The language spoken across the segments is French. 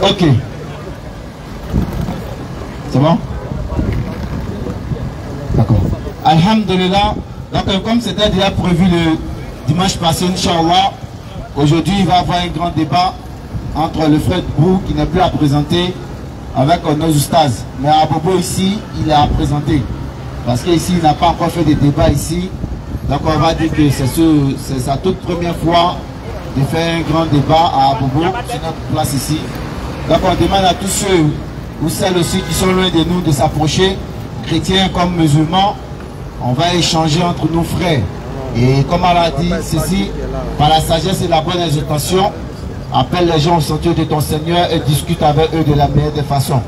Ok. C'est bon? D'accord. Alhamdulillah. Donc, comme c'était déjà prévu le dimanche passé, Inch'Allah, aujourd'hui, il va y avoir un grand débat entre le frère Brou, qui n'est plus à présenter, avec nos oustas. Mais à Bobo ici, il est à présenter. Parce qu'ici, il n'a pas encore fait de débat ici. Donc, on va dire que c'est sa toute première fois de faire un grand débat à Bobo, sur notre place ici. Donc, on demande à tous ceux ou celles aussi qui sont loin de nous de s'approcher, chrétiens comme musulmans. On va échanger entre nos frères. Et comme elle a dit, ceci, par la sagesse et la bonne exhortation, appelle les gens au sentier de ton Seigneur et discute avec eux de la meilleure des façons.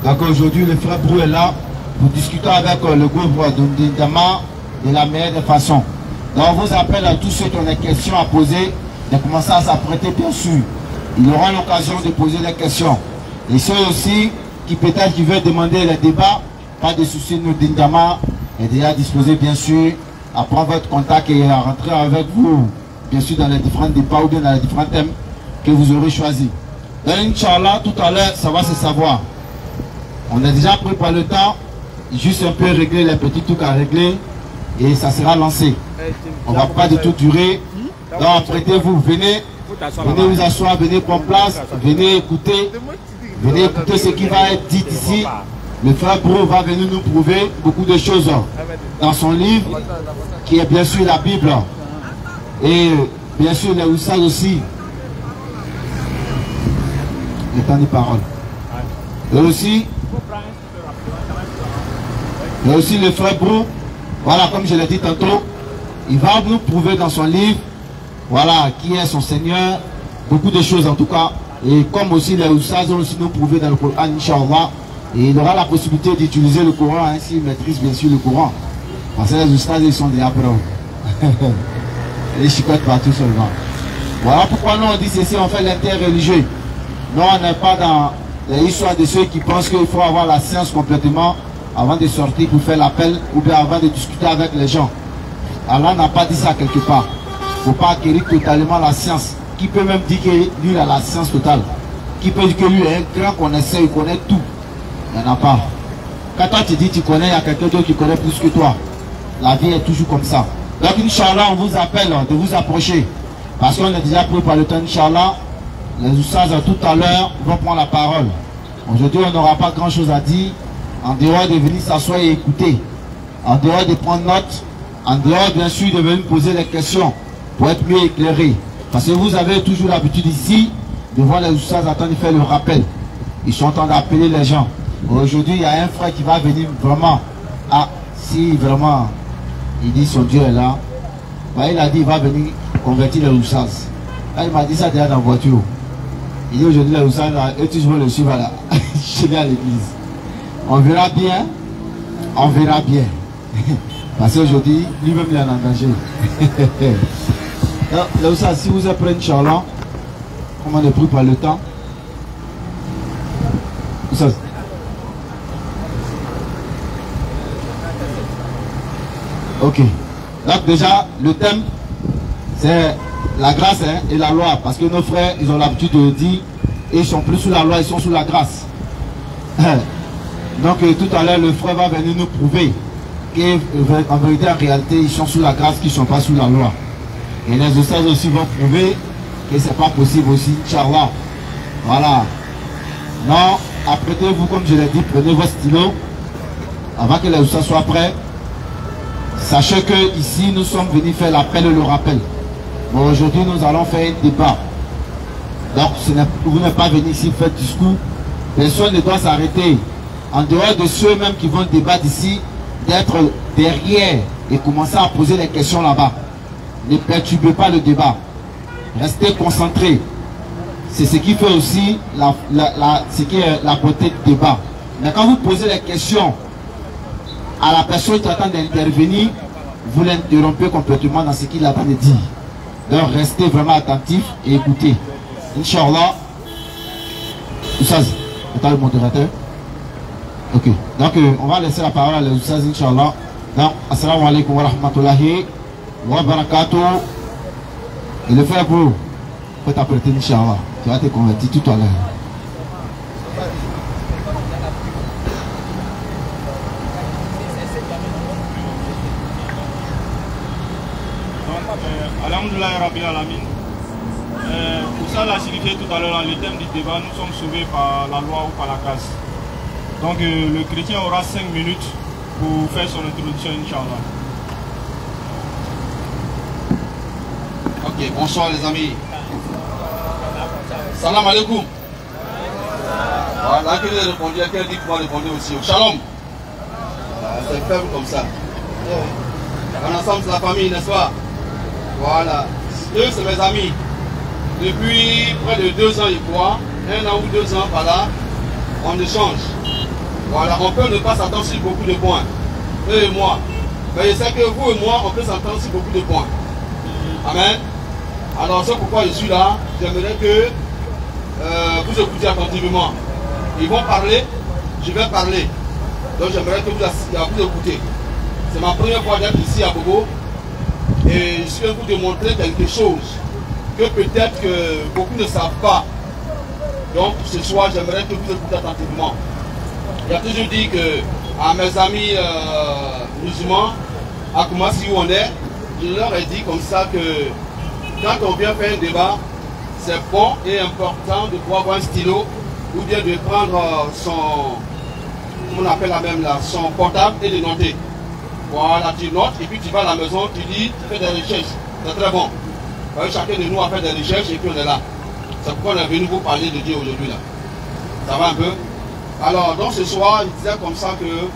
Donc aujourd'hui, le frère Brou est là pour discuter avec le groupe de Ndama de la meilleure des façons. Donc on vous appelle à tous ceux qui ont des questions à poser, de commencer à s'apprêter bien sûr. Ils auront l'occasion de poser des questions. Et ceux aussi qui peut-être qui veulent demander les débats, pas de soucis, nous Ndama est déjà disposé bien sûr à prendre votre contact et à rentrer avec vous, bien sûr dans les différents débats ou bien dans les différents thèmes que vous aurez choisis. Donc Inch'Allah, tout à l'heure, ça va se savoir. On a déjà pris par le temps, juste un peu régler les petits trucs à régler et ça sera lancé. On ne va pas du tout durer. Donc apprêtez-vous, venez vous asseoir, venez prendre place, venez écouter ce qui va être dit ici. Le frère Brou va venir nous prouver beaucoup de choses dans son livre, qui est bien sûr la Bible. Et bien sûr les Oussas aussi. Le temps de parole. Et aussi le frère Brou, voilà, comme je l'ai dit tantôt, il va nous prouver dans son livre, voilà, qui est son Seigneur, beaucoup de choses en tout cas. Et comme aussi les Oussas ont aussi nous prouvé dans le Coran, Inch'Allah. Et il aura la possibilité d'utiliser le Coran, hein, s'il maîtrise bien sûr le Coran. Parce que les Oustas, ils sont des apprends. Les chicottes partout seulement. Voilà pourquoi nous on dit ceci, on fait l'interreligieux. Nous on n'est pas dans l'histoire de ceux qui pensent qu'il faut avoir la science complètement avant de sortir pour faire l'appel ou bien avant de discuter avec les gens. Allah n'a pas dit ça quelque part. Il ne faut pas acquérir totalement la science. Qui peut même dire que lui il a la science totale? Qui peut dire que lui est un grand connaisseur, il connaît tout? Il n'y en a pas. Quand toi tu dis tu connais, il y a quelqu'un d'autre qui connaît plus que toi. La vie est toujours comme ça. Donc Inch'Allah, on vous appelle de vous approcher. Parce qu'on est déjà pris par le temps, Inch'Allah. Les Oussas tout à l'heure vont prendre la parole. Aujourd'hui, on n'aura pas grand chose à dire. En dehors de venir s'asseoir et écouter. En dehors de prendre note. En dehors, bien sûr, de venir poser des questions. Pour être mieux éclairé. Parce que vous avez toujours l'habitude ici de voir les Oussas attendre de faire le rappel. Ils sont en train d'appeler les gens. Aujourd'hui, il y a un frère qui va venir vraiment. Ah, si vraiment, il dit son Dieu est là. Bah, il a dit il va venir convertir les Oussas. Là, il m'a dit ça déjà dans la voiture. Il dit aujourd'hui les Oussas, et tu veux le suivre là. Je vais à l'église. On verra bien. On verra bien. Parce qu'aujourd'hui, lui-même il est en danger. Les Oussas, si vous êtes prêts, Inch'Allah, comme on est pris par le temps. Oussas. Ok. Donc déjà, le thème, c'est la grâce hein, et la loi. Parce que nos frères, ils ont l'habitude de dire, ils sont plus sous la loi, ils sont sous la grâce. Donc tout à l'heure, le frère va venir nous prouver qu'en vérité, en réalité, ils sont sous la grâce, qu'ils ne sont pas sous la loi. Et les Oussas aussi vont prouver que ce n'est pas possible aussi, Inch'Allah. Voilà. Non, apprêtez-vous, comme je l'ai dit, prenez vos stylos avant que les Oussas soient prêts. Sachez que ici nous sommes venus faire l'appel et le rappel. Bon, aujourd'hui nous allons faire un débat. Donc vous n'êtes pas venu ici faire discours. Personne ne doit s'arrêter. En dehors de ceux-mêmes qui vont débattre ici, d'être derrière et commencer à poser des questions là-bas. Ne perturbez pas le débat. Restez concentrés. C'est ce qui fait aussi ce qui est la beauté du débat. Mais quand vous posez les questions à la personne qui attend d'intervenir, vous l'interrompez complètement dans ce qu'il attend de dire. Donc restez vraiment attentifs et écoutez. Inch'Allah. Oussaz, c'est le modérateur. Ok. Donc on va laisser la parole à l'Oussaz, Inch'Allah. Donc, assalamu alaikum wa rahmatullahi wa barakatuh. Et le frère Brou. faut t'apprêter, Inch'Allah. Tu vas te convertir tout à l'heure. Alhamdulillah Rabbil Alamin. Pour ça, l'a signifié tout à l'heure dans le thème du débat, nous sommes sauvés par la loi ou par la grâce. Donc le chrétien aura 5 minutes pour faire son introduction, Inch'Allah. Ok, bonsoir les amis. Salam alaikum. Voilà, qui a répondu, quelqu'un dit pouvoir répondre aussi. Shalom. C'est faible comme ça. On ensemble, c'est la famille, n'est-ce pas? Voilà. Eux, c'est mes amis. Depuis près de 2 ans, ils croient. 1 an ou 2 ans par là, on échange. Voilà, on peut ne pas s'entendre sur beaucoup de points. Eux et moi. Mais je sais que vous et moi, on peut s'entendre sur beaucoup de points. Amen. Alors, c'est pourquoi je suis là. J'aimerais que vous écoutiez attentivement. Ils vont parler, je vais parler. Donc, j'aimerais que vous écoutez. C'est ma première fois d'être ici à Bobo. Et je vais vous démontrer quelque chose que peut-être que beaucoup ne savent pas. Donc, ce soir, j'aimerais que vous écoutez attentivement. Il a toujours dit que à mes amis musulmans, à Koumassi où on est, je leur ai dit comme ça que quand on vient faire un débat, c'est bon et important de pouvoir avoir un stylo ou bien de prendre son, comment on appelle la même là, son portable et de noter. Voilà, tu notes et puis tu vas à la maison, tu lis, tu fais des recherches. C'est très bon. Chacun de nous a fait des recherches et puis on est là. C'est pourquoi on est venu vous parler de Dieu aujourd'hui là. Ça va un peu? Alors, donc ce soir, il disait comme ça que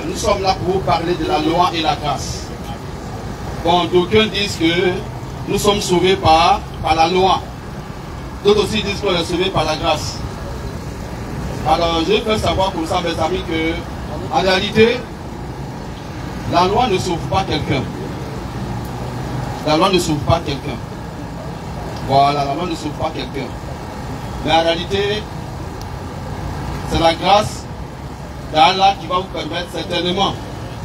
nous sommes là pour vous parler de la loi et la grâce. Bon, d'aucuns disent que nous sommes sauvés par la loi. D'autres aussi disent qu'on est sauvés par la grâce. Alors, je vais savoir comme ça, mes amis, que en réalité, la loi ne sauve pas quelqu'un. La loi ne sauve pas quelqu'un. Voilà, la loi ne sauve pas quelqu'un. Mais en réalité, c'est la grâce d'Allah qui va vous permettre certainement,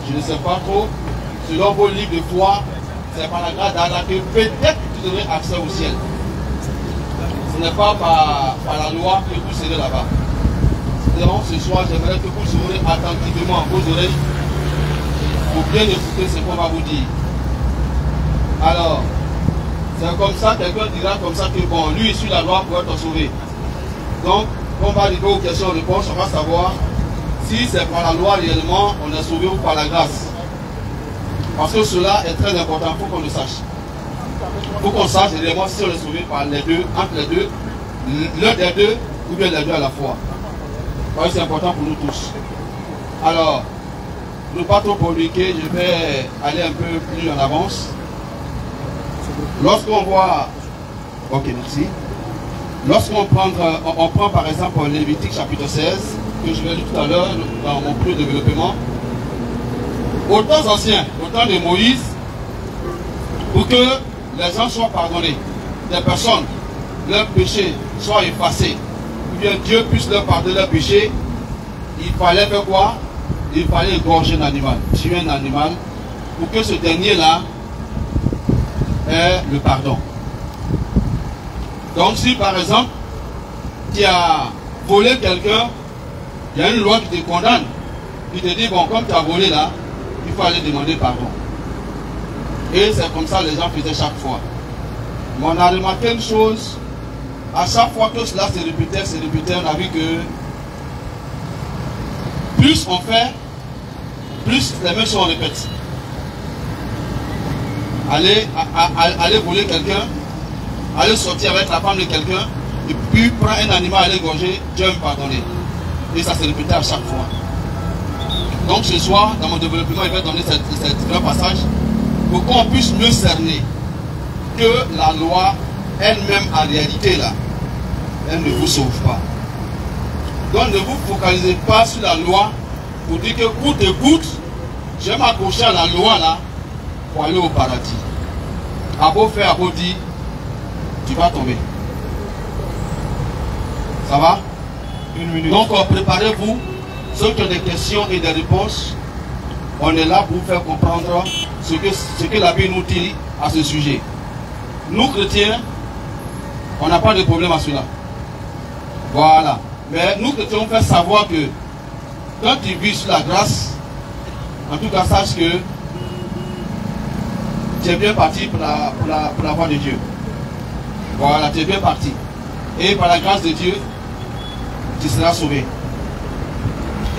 je ne sais pas trop, selon vos livres de foi, c'est par la grâce d'Allah que peut-être vous aurez accès au ciel. Ce n'est pas par la loi que vous serez là-bas. Donc ce soir, j'aimerais que vous ouvrez attentivement vos oreilles pour bien écouter ce qu'on va vous dire. Alors, c'est comme ça, quelqu'un dira comme ça que bon, lui il suit la loi pour être sauvé. Donc, quand on va arriver aux questions-réponses, on va savoir si c'est par la loi réellement on est sauvé ou par la grâce. Parce que cela est très important, il faut qu'on le sache. Il faut qu'on sache réellement si on est sauvé par les deux, entre les deux, l'un des deux ou bien les deux à la fois. C'est important pour nous tous. Alors, ne pas trop compliquer, je vais aller un peu plus en avance. Lorsqu'on voit, ok merci, lorsqu'on prend par exemple Lévitique chapitre 16, que je vais lire tout à l'heure dans mon plus de développement, au temps ancien, au temps de Moïse, pour que les gens soient pardonnés, des personnes, leurs péchés soient effacés, ou bien Dieu puisse leur pardonner leurs péchés, il fallait faire quoi? Il fallait égorger un animal, tuer un animal, pour que ce dernier-là ait le pardon. Donc si par exemple, tu as volé quelqu'un, il y a une loi qui te condamne, qui te dit, bon, comme tu as volé là, il faut aller demander pardon. Et c'est comme ça que les gens faisaient chaque fois. Mais on a remarqué une chose, à chaque fois que cela se répétait, on a vu que plus on fait, plus les mêmes choses on répète. Aller voler quelqu'un, aller sortir avec la femme de quelqu'un, et puis prendre un animal, aller égorger, Dieu me pardonner. Et ça se répétait à chaque fois. Donc ce soir, dans mon développement, il va donner ce passage pour qu'on puisse mieux cerner que la loi elle-même en réalité là, elle ne vous sauve pas. Donc ne vous focalisez pas sur la loi pour dire que coûte et coûte, je vais m'accrocher à la loi là pour aller au paradis. À beau faire, à beau dire, tu vas tomber. Ça va? Une minute. Donc préparez-vous. Ceux qui ont des questions et des réponses, on est là pour vous faire comprendre ce que la Bible nous dit à ce sujet. Nous, chrétiens, on n'a pas de problème à cela. Voilà. Mais nous, chrétiens, on fait savoir que quand tu vis sur la grâce, en tout cas, sache que tu es bien parti pour la voie de Dieu. Voilà, tu es bien parti. Et par la grâce de Dieu, tu seras sauvé.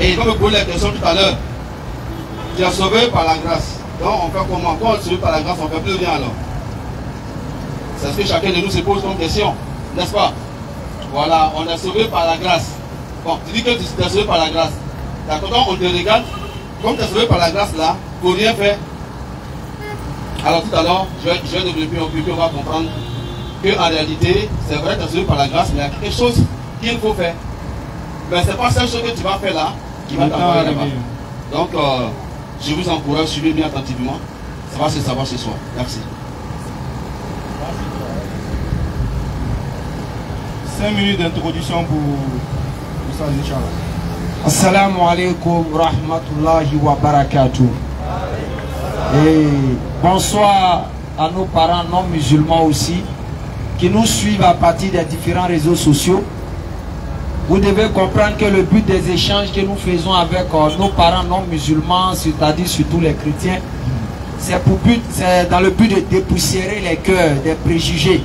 Et comme vous posez la question tout à l'heure, tu es sauvé par la grâce. Donc on fait comment? Quand on est sauvé par la grâce, on ne fait plus rien alors. C'est ce que chacun de nous se pose comme question, n'est-ce pas? Voilà, on est sauvé par la grâce. Bon, tu dis que tu es sauvé par la grâce. D'accord, donc on te regarde, comme tu es sauvé par la grâce là, pour rien faire. Alors tout à l'heure, je vais développer un peu, puis on va comprendre qu'en réalité, c'est vrai que tu es sauvé par la grâce, mais il y a quelque chose qu'il faut faire. Mais ce n'est pas cette chose que tu vas faire là qui va t'envoyer là-bas. Donc, je vous encourage, suivez bien attentivement. Ça va se savoir ce soir. Merci. 5 minutes d'introduction pour ça, Inch'Allah. Assalamu alaikum rahmatullahi wa barakatuh. Et bonsoir à nos parents non musulmans aussi qui nous suivent à partir des différents réseaux sociaux. Vous devez comprendre que le but des échanges que nous faisons avec nos parents non musulmans, c'est-à-dire surtout les chrétiens, c'est dans le but de dépoussiérer les cœurs des préjugés.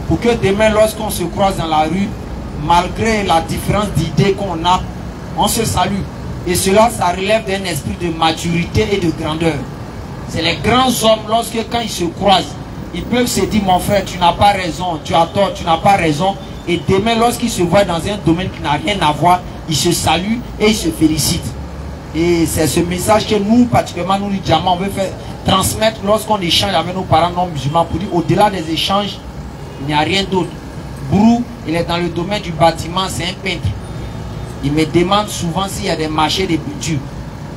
Pour que demain, lorsqu'on se croise dans la rue, malgré la différence d'idées qu'on a, on se salue. Et cela, ça relève d'un esprit de maturité et de grandeur. C'est les grands hommes, quand ils se croisent, ils peuvent se dire, mon frère, tu n'as pas raison, tu as tort, tu n'as pas raison. Et demain, lorsqu'ils se voient dans un domaine qui n'a rien à voir, ils se saluent et ils se félicitent. Et c'est ce message que nous, particulièrement nous, les diamants, on veut faire transmettre lorsqu'on échange avec nos parents non musulmans, pour dire, au-delà des échanges, il n'y a rien d'autre. Brou, il est dans le domaine du bâtiment, c'est un peintre. Il me demande souvent s'il y a des marchés de peinture.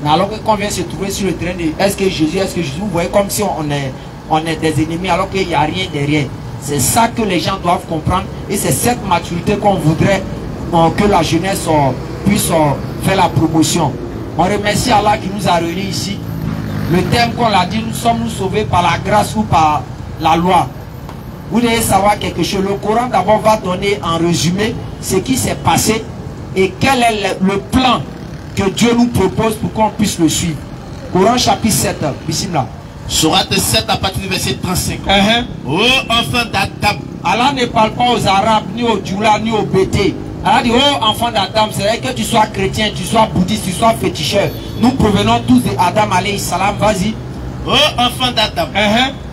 Mais alors qu'on vient se trouver sur le terrain de est-ce que Jésus, vous voyez comme si on est des ennemis alors qu'il n'y a rien derrière. C'est ça que les gens doivent comprendre et c'est cette maturité qu'on voudrait que la jeunesse puisse faire la promotion. On remercie Allah qui nous a réunis ici. Le thème qu'on l'a dit, nous sommes sauvés par la grâce ou par la loi. Vous devez savoir quelque chose. Le Coran d'abord va donner en résumé ce qui s'est passé et quel est le plan que Dieu nous propose pour qu'on puisse le suivre. Coran chapitre 7, bismillah. Sourate 7 à partir du verset 35. Oh enfant d'Adam. Allah ne parle pas aux Arabes, ni aux Djoula, ni aux Bété. Allah dit, oh enfant d'Adam, c'est vrai que tu sois chrétien, tu sois bouddhiste, tu sois féticheur. Nous provenons tous d'Adam alayhi salam, vas-y. Oh enfant d'Adam.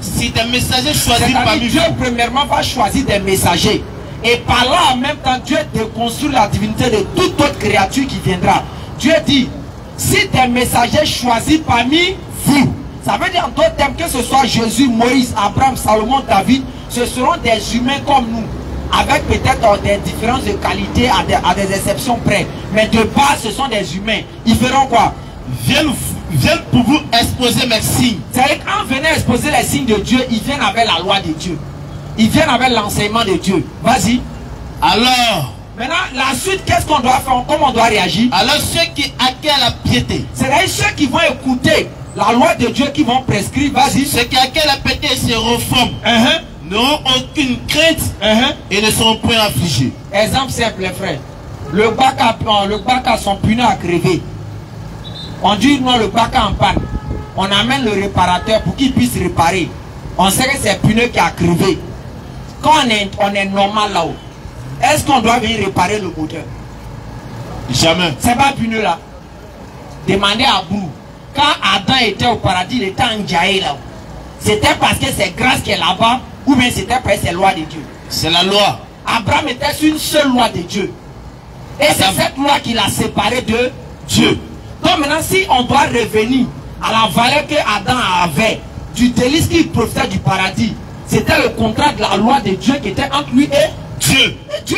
Si des messagers choisis parmi Dieu premièrement va choisir des messagers. Et par là en même temps, Dieu déconstruit la divinité de toute autre créature qui viendra. Dieu dit, si des messagers choisis parmi vous, ça veut dire en d'autres termes que ce soit Jésus, Moïse, Abraham, Salomon, David, ce seront des humains comme nous, avec peut-être des différences de qualité à des exceptions près. Mais de base, ce sont des humains. Ils feront quoi? Viennent pour vous exposer mes signes. C'est-à-dire qu'en venant exposer les signes de Dieu, ils viennent avec la loi de Dieu. Ils viennent avec l'enseignement de Dieu. Vas-y. Alors, maintenant, la suite, qu'est-ce qu'on doit faire? Comment on doit réagir? Alors ceux qui acquièrent la piété, c'est-à-dire ceux qui vont écouter la loi de Dieu, qui vont prescrire, vas-y. Ceux qui acquièrent la piété et se reforment, n'auront aucune crainte et ne seront point affligés. Exemple simple, les frères. Le bac a son pneu à crever. On dit non, le bac en panne. On amène le réparateur pour qu'il puisse réparer. On sait que c'est le pneu qui a crevé. Quand on est normal là-haut, est-ce qu'on doit venir réparer le moteur? Jamais. C'est pas le pneu là. Demandez à Brou. Quand Adam était au paradis, il était en Djaï là-haut. C'était parce que c'est grâce qui est là-bas, ou bien c'était parce que c'est la loi de Dieu. C'est la loi. Abraham était sur une seule loi de Dieu. Et c'est cette loi qui l'a séparé de Dieu. Donc maintenant, si on doit revenir à la valeur que Adam avait, du délice qu'il profitait du paradis, c'était le contrat de la loi de Dieu qui était entre lui et Dieu.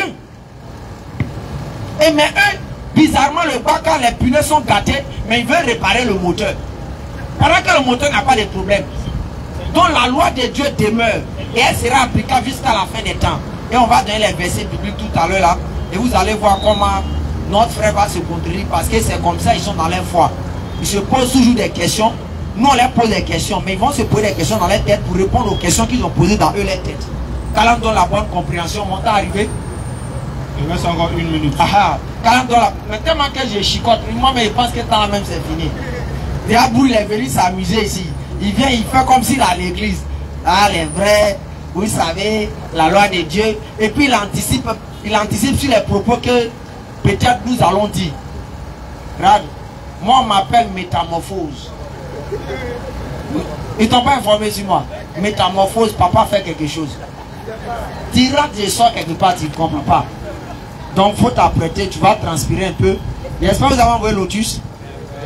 Et mais eux, bizarrement, le bac, quand les pneus sont gâtés, mais ils veulent réparer le moteur. Pendant que le moteur n'a pas de problème. Donc la loi de Dieu demeure et elle sera applicable jusqu'à la fin des temps. Et on va donner les versets bibliques tout à l'heure là. Et vous allez voir comment notre frère va se contredire parce que c'est comme ça, ils sont dans leur foi. Ils se posent toujours des questions Nous, on leur pose des questions, mais ils vont se poser des questions dans leur tête pour répondre aux questions qu'ils ont posées dans eux leur tête. Quand on donne la bonne compréhension, mon temps arrivé. Il reste encore 1 minute. Mais tellement que je chicote, moi, mais je pense que le temps même c'est fini. Diabou, il est venu s'amuser ici. Il vient, il fait comme s'il est à l'église. Ah, les vrais, vous savez, la loi de Dieu. Et puis il anticipe sur les propos que peut-être nous allons dire. Regarde, moi on m'appelle métamorphose. Ils t'ont pas informé sur moi. Métamorphose, papa fait quelque chose. Tu rates, je sors quelque part, tu ne comprends pas. Donc il faut t'apprêter, tu vas transpirer un peu. J'espère que vous avez envoyé Lotus.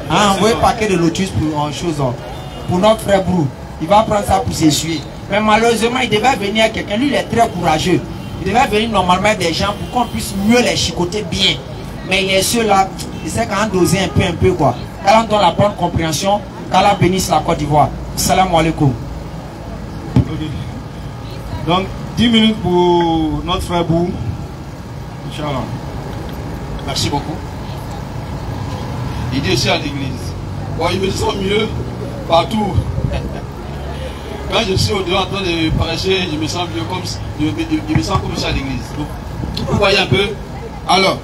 Envoyé un paquet de Lotus pour notre frère Brou. Il va prendre ça pour s'essuyer. Mais malheureusement, il devait venir quelqu'un. Lui, il est très courageux. Il devait venir normalement des gens pour qu'on puisse mieux les chicoter bien. Mais il est seul là. Il sait quand doser un peu quoi. Qu'Allah donne la bonne compréhension. Qu'Allah bénisse la Côte d'Ivoire. Salam alaikum. Okay. Donc, 10 minutes pour notre frère Bou. Inch'Allah. Merci beaucoup. Il dit aussi à l'église. Bon, il me sent mieux partout. Quand je suis au-delà en train de prêcher, je me sens mieux comme je me sens comme ça à l'église. Vous voyez un peu. Alors.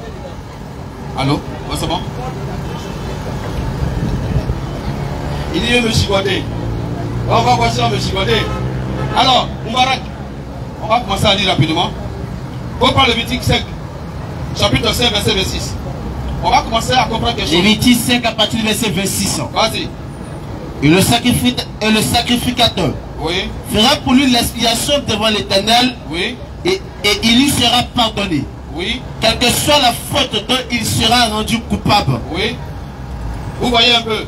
Allô? Ouais, c'est bon? Il dit me chicoter. On va voir ça, me chicoter. Alors, Moubarak, on va commencer à lire rapidement. On prend le Lévitique 5, chapitre 5, verset 26. On va commencer à comprendre quelque chose. Lévitique 5 à partir du verset 26. Vas-y. Et le sacrificateur Oui. fera pour lui l'expiation devant l'Éternel, Oui. et il lui sera pardonné. Oui. Quelle que soit la faute dont il sera rendu coupable. Oui. Vous voyez un peu.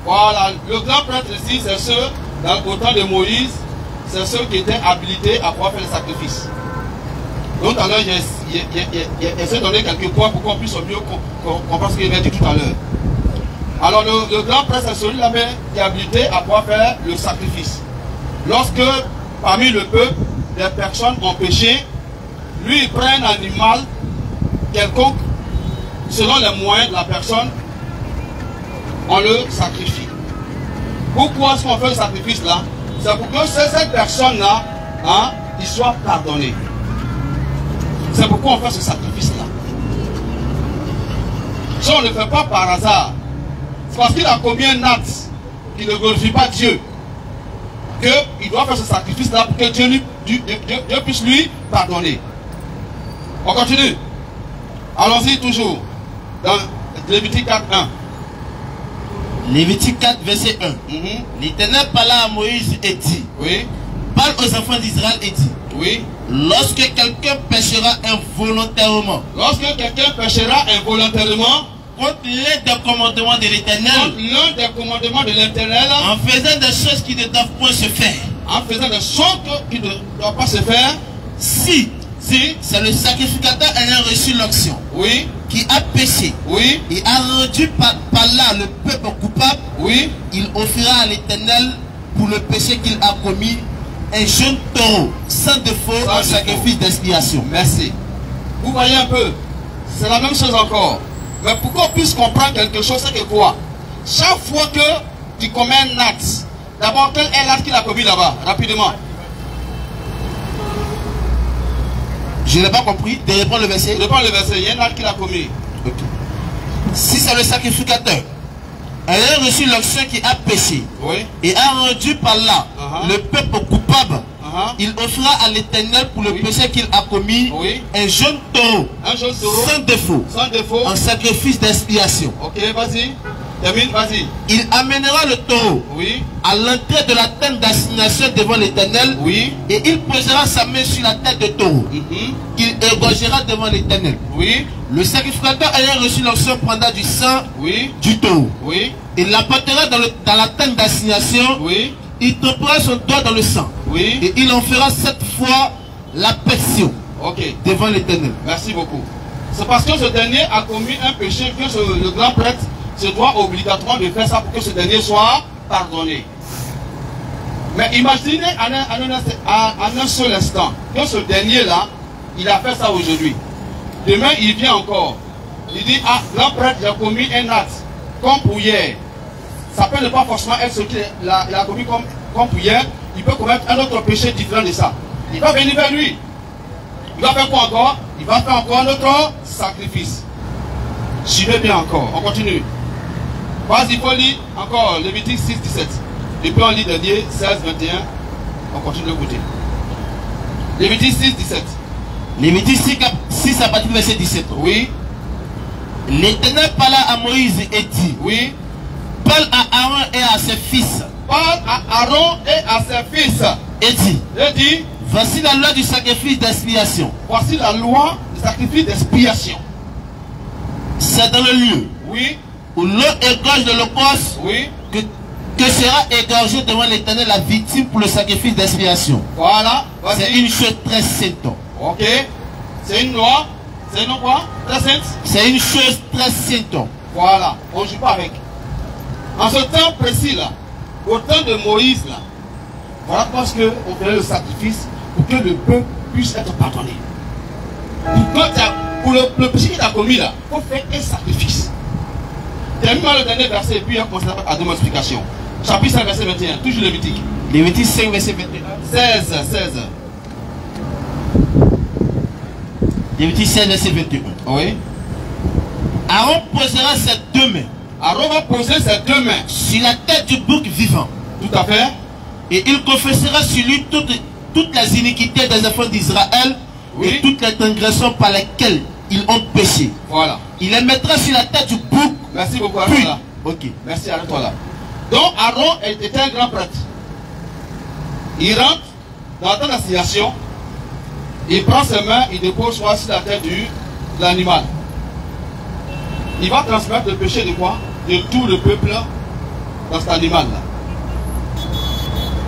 Voilà. Le grand prêtre ici, c'est ceux, au temps de Moïse, c'est ceux qui étaient habilités à pouvoir faire le sacrifice. Donc, tout à l'heure, j'ai essayé de donner quelques points pour qu'on puisse mieux comprendre ce qu'il avait dit tout à l'heure. Alors, le grand prêtre, c'est celui-là qui est habilité à pouvoir faire le sacrifice. Lorsque, parmi le peuple, des personnes ont péché, lui, il prend un animal quelconque, selon les moyens de la personne, on le sacrifie. Pourquoi est-ce qu'on fait le sacrifice là? C'est pour que cette personne-là, il soit pardonné. C'est pourquoi on fait ce sacrifice-là. Ça, on ne le fait pas par hasard. C'est parce qu'il a commis un acte qui ne glorifie pas Dieu, qu'il doit faire ce sacrifice-là pour que Dieu puisse lui pardonner. On continue. Allons-y toujours. Dans Lévitique 4, 1. Lévitique 4, verset 1. L'Éternel parla à Moïse et dit, Oui. parle aux enfants d'Israël et dit, Oui. lorsque quelqu'un péchera involontairement, Lorsque quelqu'un péchera involontairement contre l'un des commandements de l'Éternel, l'un des commandements de l'Éternel, en faisant des choses qui ne doivent point se faire, en faisant des choses qui ne doivent pas se faire, si c'est le sacrificateur ayant reçu l'onction, oui, qui a péché, oui, et a rendu par là le peuple coupable, oui, il offrira à l'Éternel pour le péché qu'il a commis un jeune taureau sans défaut, un sacrifice d'expiation. Merci. Vous voyez un peu, c'est la même chose encore. Mais pour qu'on puisse comprendre quelque chose, c'est que quoi? Chaque fois que tu commets un acte, d'abord, quel est l'acte qu'il a commis là-bas? Rapidement. Je n'ai pas compris. De reprendre le verset. Je prends le verset. Il y a un acte qu'il a commis. Okay. Si c'est le sacrificateur ayant reçu l'onction qui a péché, oui, et a rendu par là le peuple coupable, il offrira à l'Éternel pour le péché qu'il a commis, oui, un jeune taureau, sans défaut, en sacrifice d'expiation. Ok, vas-y. Termine, vas-y. Il amènera le taureau, oui, à l'entrée de la tente d'assignation devant l'Éternel, oui, et il posera sa main sur la tête du taureau, qu'il égorgera devant l'Éternel. Oui. Le sacrificateur ayant reçu l'onction prendra du sang, oui, du taureau, oui, il l'apportera dans la tente d'assignation, oui, il trempera son doigt dans le sang, oui, et il en fera 7 fois la pétition, devant l'Éternel. Merci beaucoup. C'est parce que ce dernier a commis un péché que le grand prêtre se doit obligatoirement de faire ça pour que ce dernier soit pardonné. Mais imaginez en un seul instant que ce dernier-là, il a fait ça aujourd'hui. Demain, il vient encore. Il dit, ah, grand prêtre, j'ai commis un acte, comme pour hier. ça peut ne pas forcément être ce qu'il a commis comme prière. Il peut commettre un autre péché différent de ça. Il va venir vers lui. Il va faire quoi encore? Il va faire encore un autre sacrifice. Suivez bien encore. On continue. Vas-y, il faut lire encore Lévitique 6, 17. Et puis on lit dernier 16, 21. On continue de côté. Lévitique 6, 17. Lévitique 6 à partir du verset 17. Oui. L'Éternel parla à Moïse et dit, Oui. parle à Aaron et à ses fils. Parle à Aaron et à ses fils. Et dit, Et dit, voici la loi du sacrifice d'expiation. voici la loi du sacrifice d'expiation. C'est dans le lieu Oui. où l'eau égorge de l'Holocauste Oui. que sera égorgée devant l'Éternel la victime pour le sacrifice d'expiation. Voilà. C'est Vas-y. une chose très sainte. Ok. C'est une loi. C'est une loi quoi? Très sainte. C'est une chose très sainte. Voilà. On ne joue pas avec. En ce temps précis là, au temps de Moïse là, voilà parce qu'on faisait le sacrifice pour que le peuple puisse être pardonné. Pour le péché qu'il a commis là, il faut faire un sacrifice. Termine le dernier verset et puis on commence à donner une explication. Chapitre 5, verset 21, toujours Lévitique. Lévitique 5, verset 21. 16. Lévitique 16, verset 21. Oui. Aaron posera ses deux mains Aaron va poser ses deux mains. sur la tête du bouc vivant. Tout à fait. Et il confessera sur lui toutes les iniquités des enfants d'Israël, Oui. et toutes les transgressions par lesquelles ils ont péché. Voilà. Il les mettra sur la tête du bouc. Merci beaucoup, Puis, Aaron. ok. Merci, arrête-toi là. Donc, Aaron était un grand prêtre. Il rentre dans la tente d'assignation, il prend ses mains, il dépose soit sur la tête de l'animal. Il va transmettre le péché de quoi? De tout le peuple dans cet animal-là.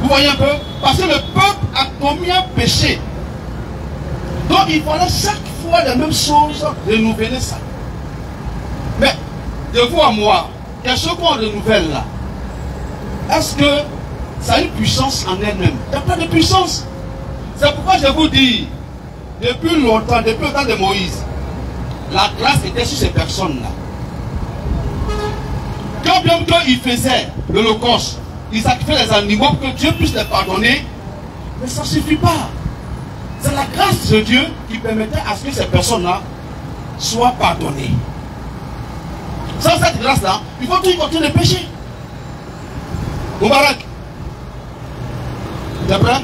Vous voyez un peu? Parce que le peuple a commis un péché. Donc, il fallait chaque fois la même chose, renouveler ça. Mais, de vous à moi, quelque chose qu'on renouvelle là, est-ce que ça a une puissance en elle-même? Il n'y a pas de puissance. C'est pourquoi je vous dis, depuis longtemps, depuis le temps de Moïse, la grâce était sur ces personnes-là. Quand bien qu'il faisait l'Holocauste, il sacrifiait les animaux pour que Dieu puisse les pardonner, mais ça ne suffit pas. C'est la grâce de Dieu qui permettait à ce que ces personnes-là soient pardonnées. Sans cette grâce-là, il faut toujours continuer de pécher. Moubarak, tu es prêt?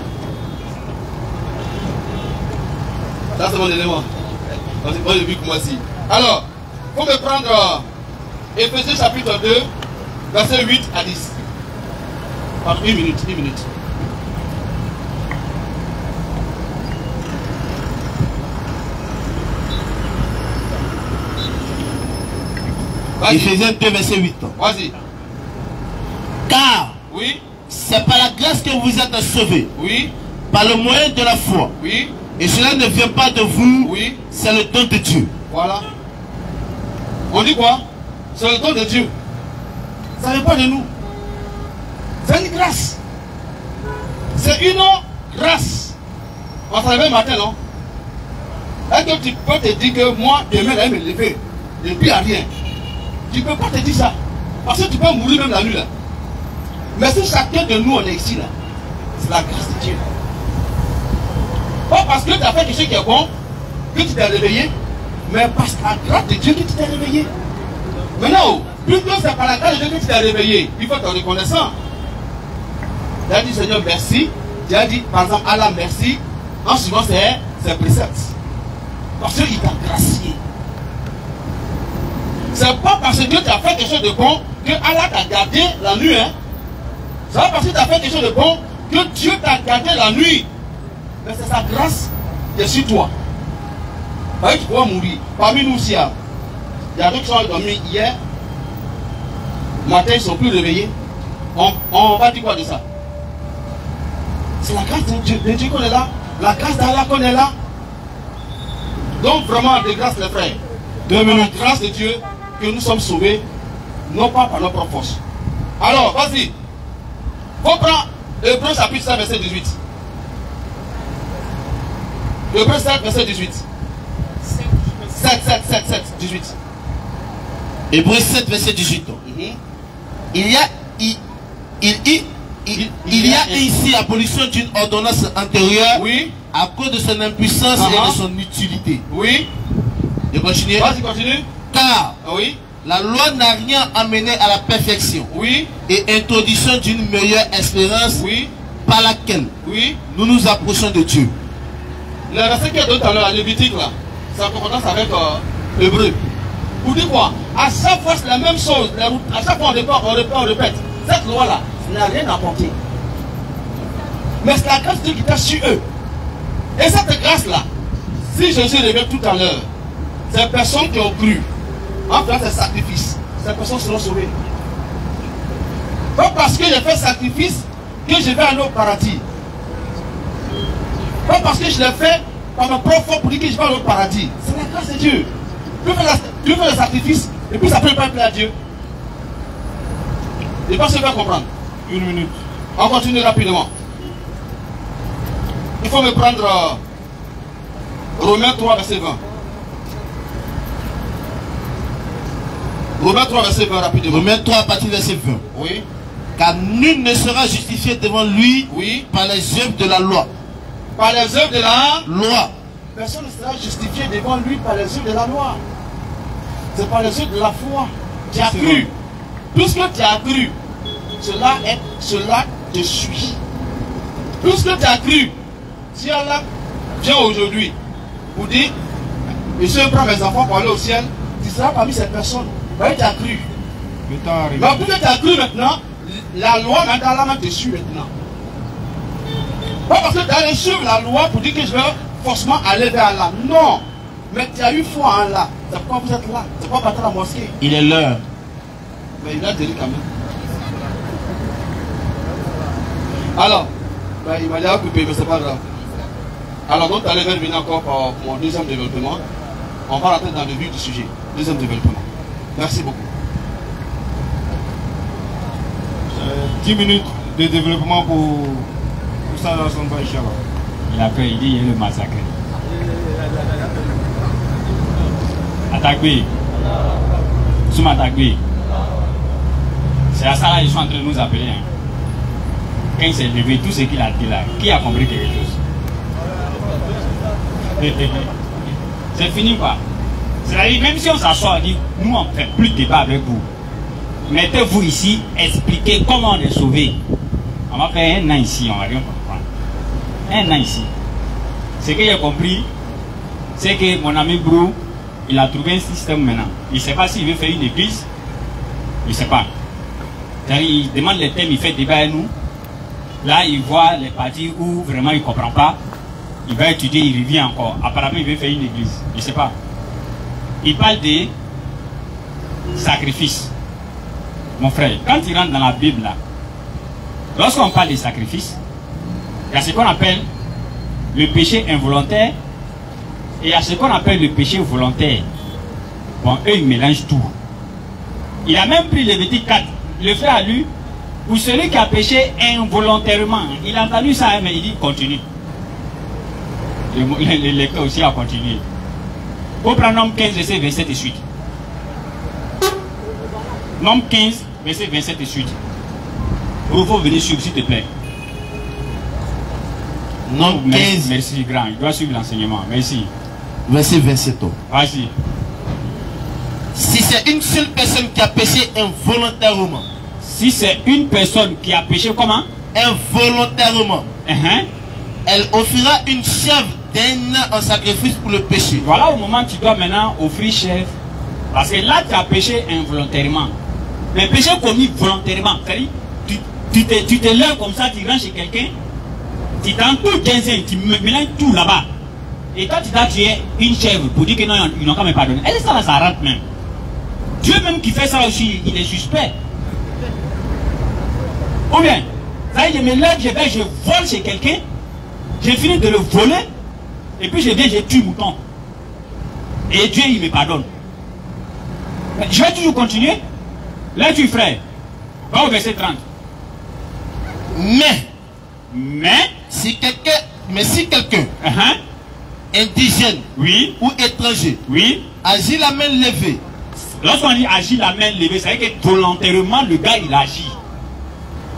Ça c'est mon élément. Moi j'ai vu que moi aussi. Alors, il faut me prendre Éphésiens chapitre 2, verset 8 à 10. Par 1 minute, 1 minute. Éphésiens 2, verset 8. Vas-y. Car Oui, c'est par la grâce que vous êtes sauvés, oui, par le moyen de la foi. oui, Et cela ne vient pas de vous, oui. c'est le don de Dieu. Voilà. On dit quoi? C'est le don de Dieu. Ça ne vient pas de nous. C'est une grâce. C'est une grâce. On s'en lève matin, non? Est-ce que tu peux te dire que moi, demain, je vais me lever et puis il n'y a rien? Tu ne peux pas te dire ça. Parce que tu peux mourir même la nuit là. Mais si chacun de nous on est ici là, c'est la grâce de Dieu. Pas parce que tu as fait quelque chose qui est bon, que tu t'es réveillé, mais parce que la grâce de Dieu que tu t'es réveillé. Maintenant, plus que c'est par la grâce de Dieu que tu t'es réveillé, il faut être reconnaissant. Tu as dit Seigneur merci, tu as dit par exemple Allah merci, en suivant ses préceptes. Parce qu'il t'a gracié. C'est pas parce que tu as fait quelque chose de bon que Allah t'a gardé la nuit. Hein? C'est pas parce que tu as fait quelque chose de bon que Dieu t'a gardé la nuit. Mais c'est sa grâce qui est sur toi. Parce que tu pourras mourir. Parmi nous aussi, il y a d'autres qui sont dormis hier. Matin, ils ne sont plus réveillés. On va dire quoi de ça? C'est la grâce de Dieu qu'on est là. La grâce d'Allah qu'on est là. Donc vraiment, de grâce les frères. De la grâce de Dieu que nous sommes sauvés, non pas par nos propres forces. Alors, vas-y. Faut prendre Hébreux chapitre 7, verset 18. Hébreux 7, verset 18. 7, 18. Hébreux 7, verset 18. Il y a il y a ici abolition d'une ordonnance antérieure, Oui. à cause de son impuissance et de son utilité. Oui. Je continue. Vas-y, continue. Car Oui. la loi n'a rien amené à la perfection Oui. et introduction d'une meilleure espérance Oui. par laquelle Oui. nous nous approchons de Dieu. Le verset qui est donné tout à l'heure, la Lévitique, là, ça a concordance avec l'hébreu. Vous dites quoi? À chaque fois, c'est la même chose. À chaque fois, on répète. Cette loi-là, ça n'a rien apporté. Mais c'est la grâce de Dieu qui était sur eux. Et cette grâce-là, si Jésus revient tout à l'heure, ces personnes qui ont cru, en faisant ces sacrifices, ces personnes seront sauvées. Pas parce que j'ai fait sacrifice que je vais aller au paradis. Pas parce que je l'ai fait par ma propre force pour dire que je vais aller au paradis. C'est la grâce de Dieu. Tu fais le sacrifice et puis ça peut pas plaire à Dieu. Et pas se faire comprendre. 1 minute. On continue rapidement. Il faut me prendre Romains 3, verset 20. Romains 3, verset 20 rapidement. Romains 3 à partir du verset 20. Oui. Car nul ne sera justifié devant lui par les œuvres de la loi. Par les œuvres de la Loi. personne ne sera justifié devant lui par les œuvres de la loi. C'est par les œuvres de la foi. Tu as cru. Puisque tu as cru, cela te suit. Puisque tu as cru, si Allah vient aujourd'hui pour dire, monsieur prend mes enfants pour aller au ciel, tu seras parmi ces personnes. Oui, tu as cru. Le temps arrive. Mais puisque tu as cru maintenant, la loi maintenant la main te suit maintenant. Pas parce que tu as suivre la loi pour dire que je vais forcément aller vers Allah. Non. Mais tu as eu foi en Allah. C'est pourquoi vous êtes là. C'est pourquoi partir à la mosquée. Il est l'heure. Mais il a dit quand même. Alors, ben, il m'a dit occupé, mais c'est pas grave. Alors, donc, tu allais venir encore pour mon deuxième développement. On va rentrer dans le vif du sujet. Deuxième développement. Merci beaucoup. 10 minutes de développement pour ça dans son bas, Inch'Allah. Il a peur, il dit il est le massacre. Attaqué. Soum attaqué. C'est à ça là ils sont en train de nous appeler. Hein. Quand il s'est levé, tout ce qu'il a dit là, qui a compris quelque chose? C'est fini quoi. C'est-à-dire, même si on s'assoit, on dit, nous on ne fait plus de débat avec vous. Mettez-vous ici, expliquez comment on est sauvé. On va faire 1 an ici, on va rien comprendre. 1 an ici. Ce que j'ai compris, c'est que mon ami Brou, il a trouvé un système maintenant. Il ne sait pas s'il veut faire une église. Il ne sait pas. Il demande les thèmes, il fait débat avec nous. Là, il voit les parties où vraiment il ne comprend pas. Il va étudier, il revient encore. Apparemment, il veut faire une église. Je ne sais pas. Il parle de sacrifice. Mon frère, quand il rentre dans la Bible, là, lorsqu'on parle de sacrifice, il y a ce qu'on appelle le péché involontaire et il y a ce qu'on appelle le péché volontaire. Bon, eux, ils mélangent tout. Il a même pris Lévitique 4. Le frère a lu, pour celui qui a péché involontairement. Il a entendu ça, mais il dit continue. Le lecteur aussi a continué. Pour prendre Nombre 15, verset 27 et suite. Nombre 15, verset 27 et suite. Il faut venir suivre, s'il te plaît. Nombre 15. Merci, grand. Il doit suivre l'enseignement. Merci. Verset 27. Vas-y. Si c'est une seule personne qui a péché involontairement. Si c'est une personne qui a péché comment? Involontairement. Elle offrira une chèvre d'1 an en sacrifice pour le péché. Voilà au moment où tu dois maintenant offrir chèvre. Parce que là, tu as péché involontairement. Mais péché commis volontairement. Tu te lèves comme ça, tu rentres chez quelqu'un, tu t'en tout 15 ans, tu mélanges tout là-bas. Et toi, tu dois tuer une chèvre pour dire que non, ils n'ont quand même pas donné. Et ça, là, ça rentre même. Dieu même qui fait ça aussi, il est suspect. Ou bien, ça y est, je me lève, je vole chez quelqu'un, j'ai fini de le voler, et puis je viens, je tue mouton. Et Dieu, il me pardonne. Mais je vais toujours continuer. Là, tu frère, va au verset 30. Mais si quelqu'un indigène ou étranger agit la main levée. Lorsqu'on dit agit la main levée, ça veut dire que volontairement le gars il agit.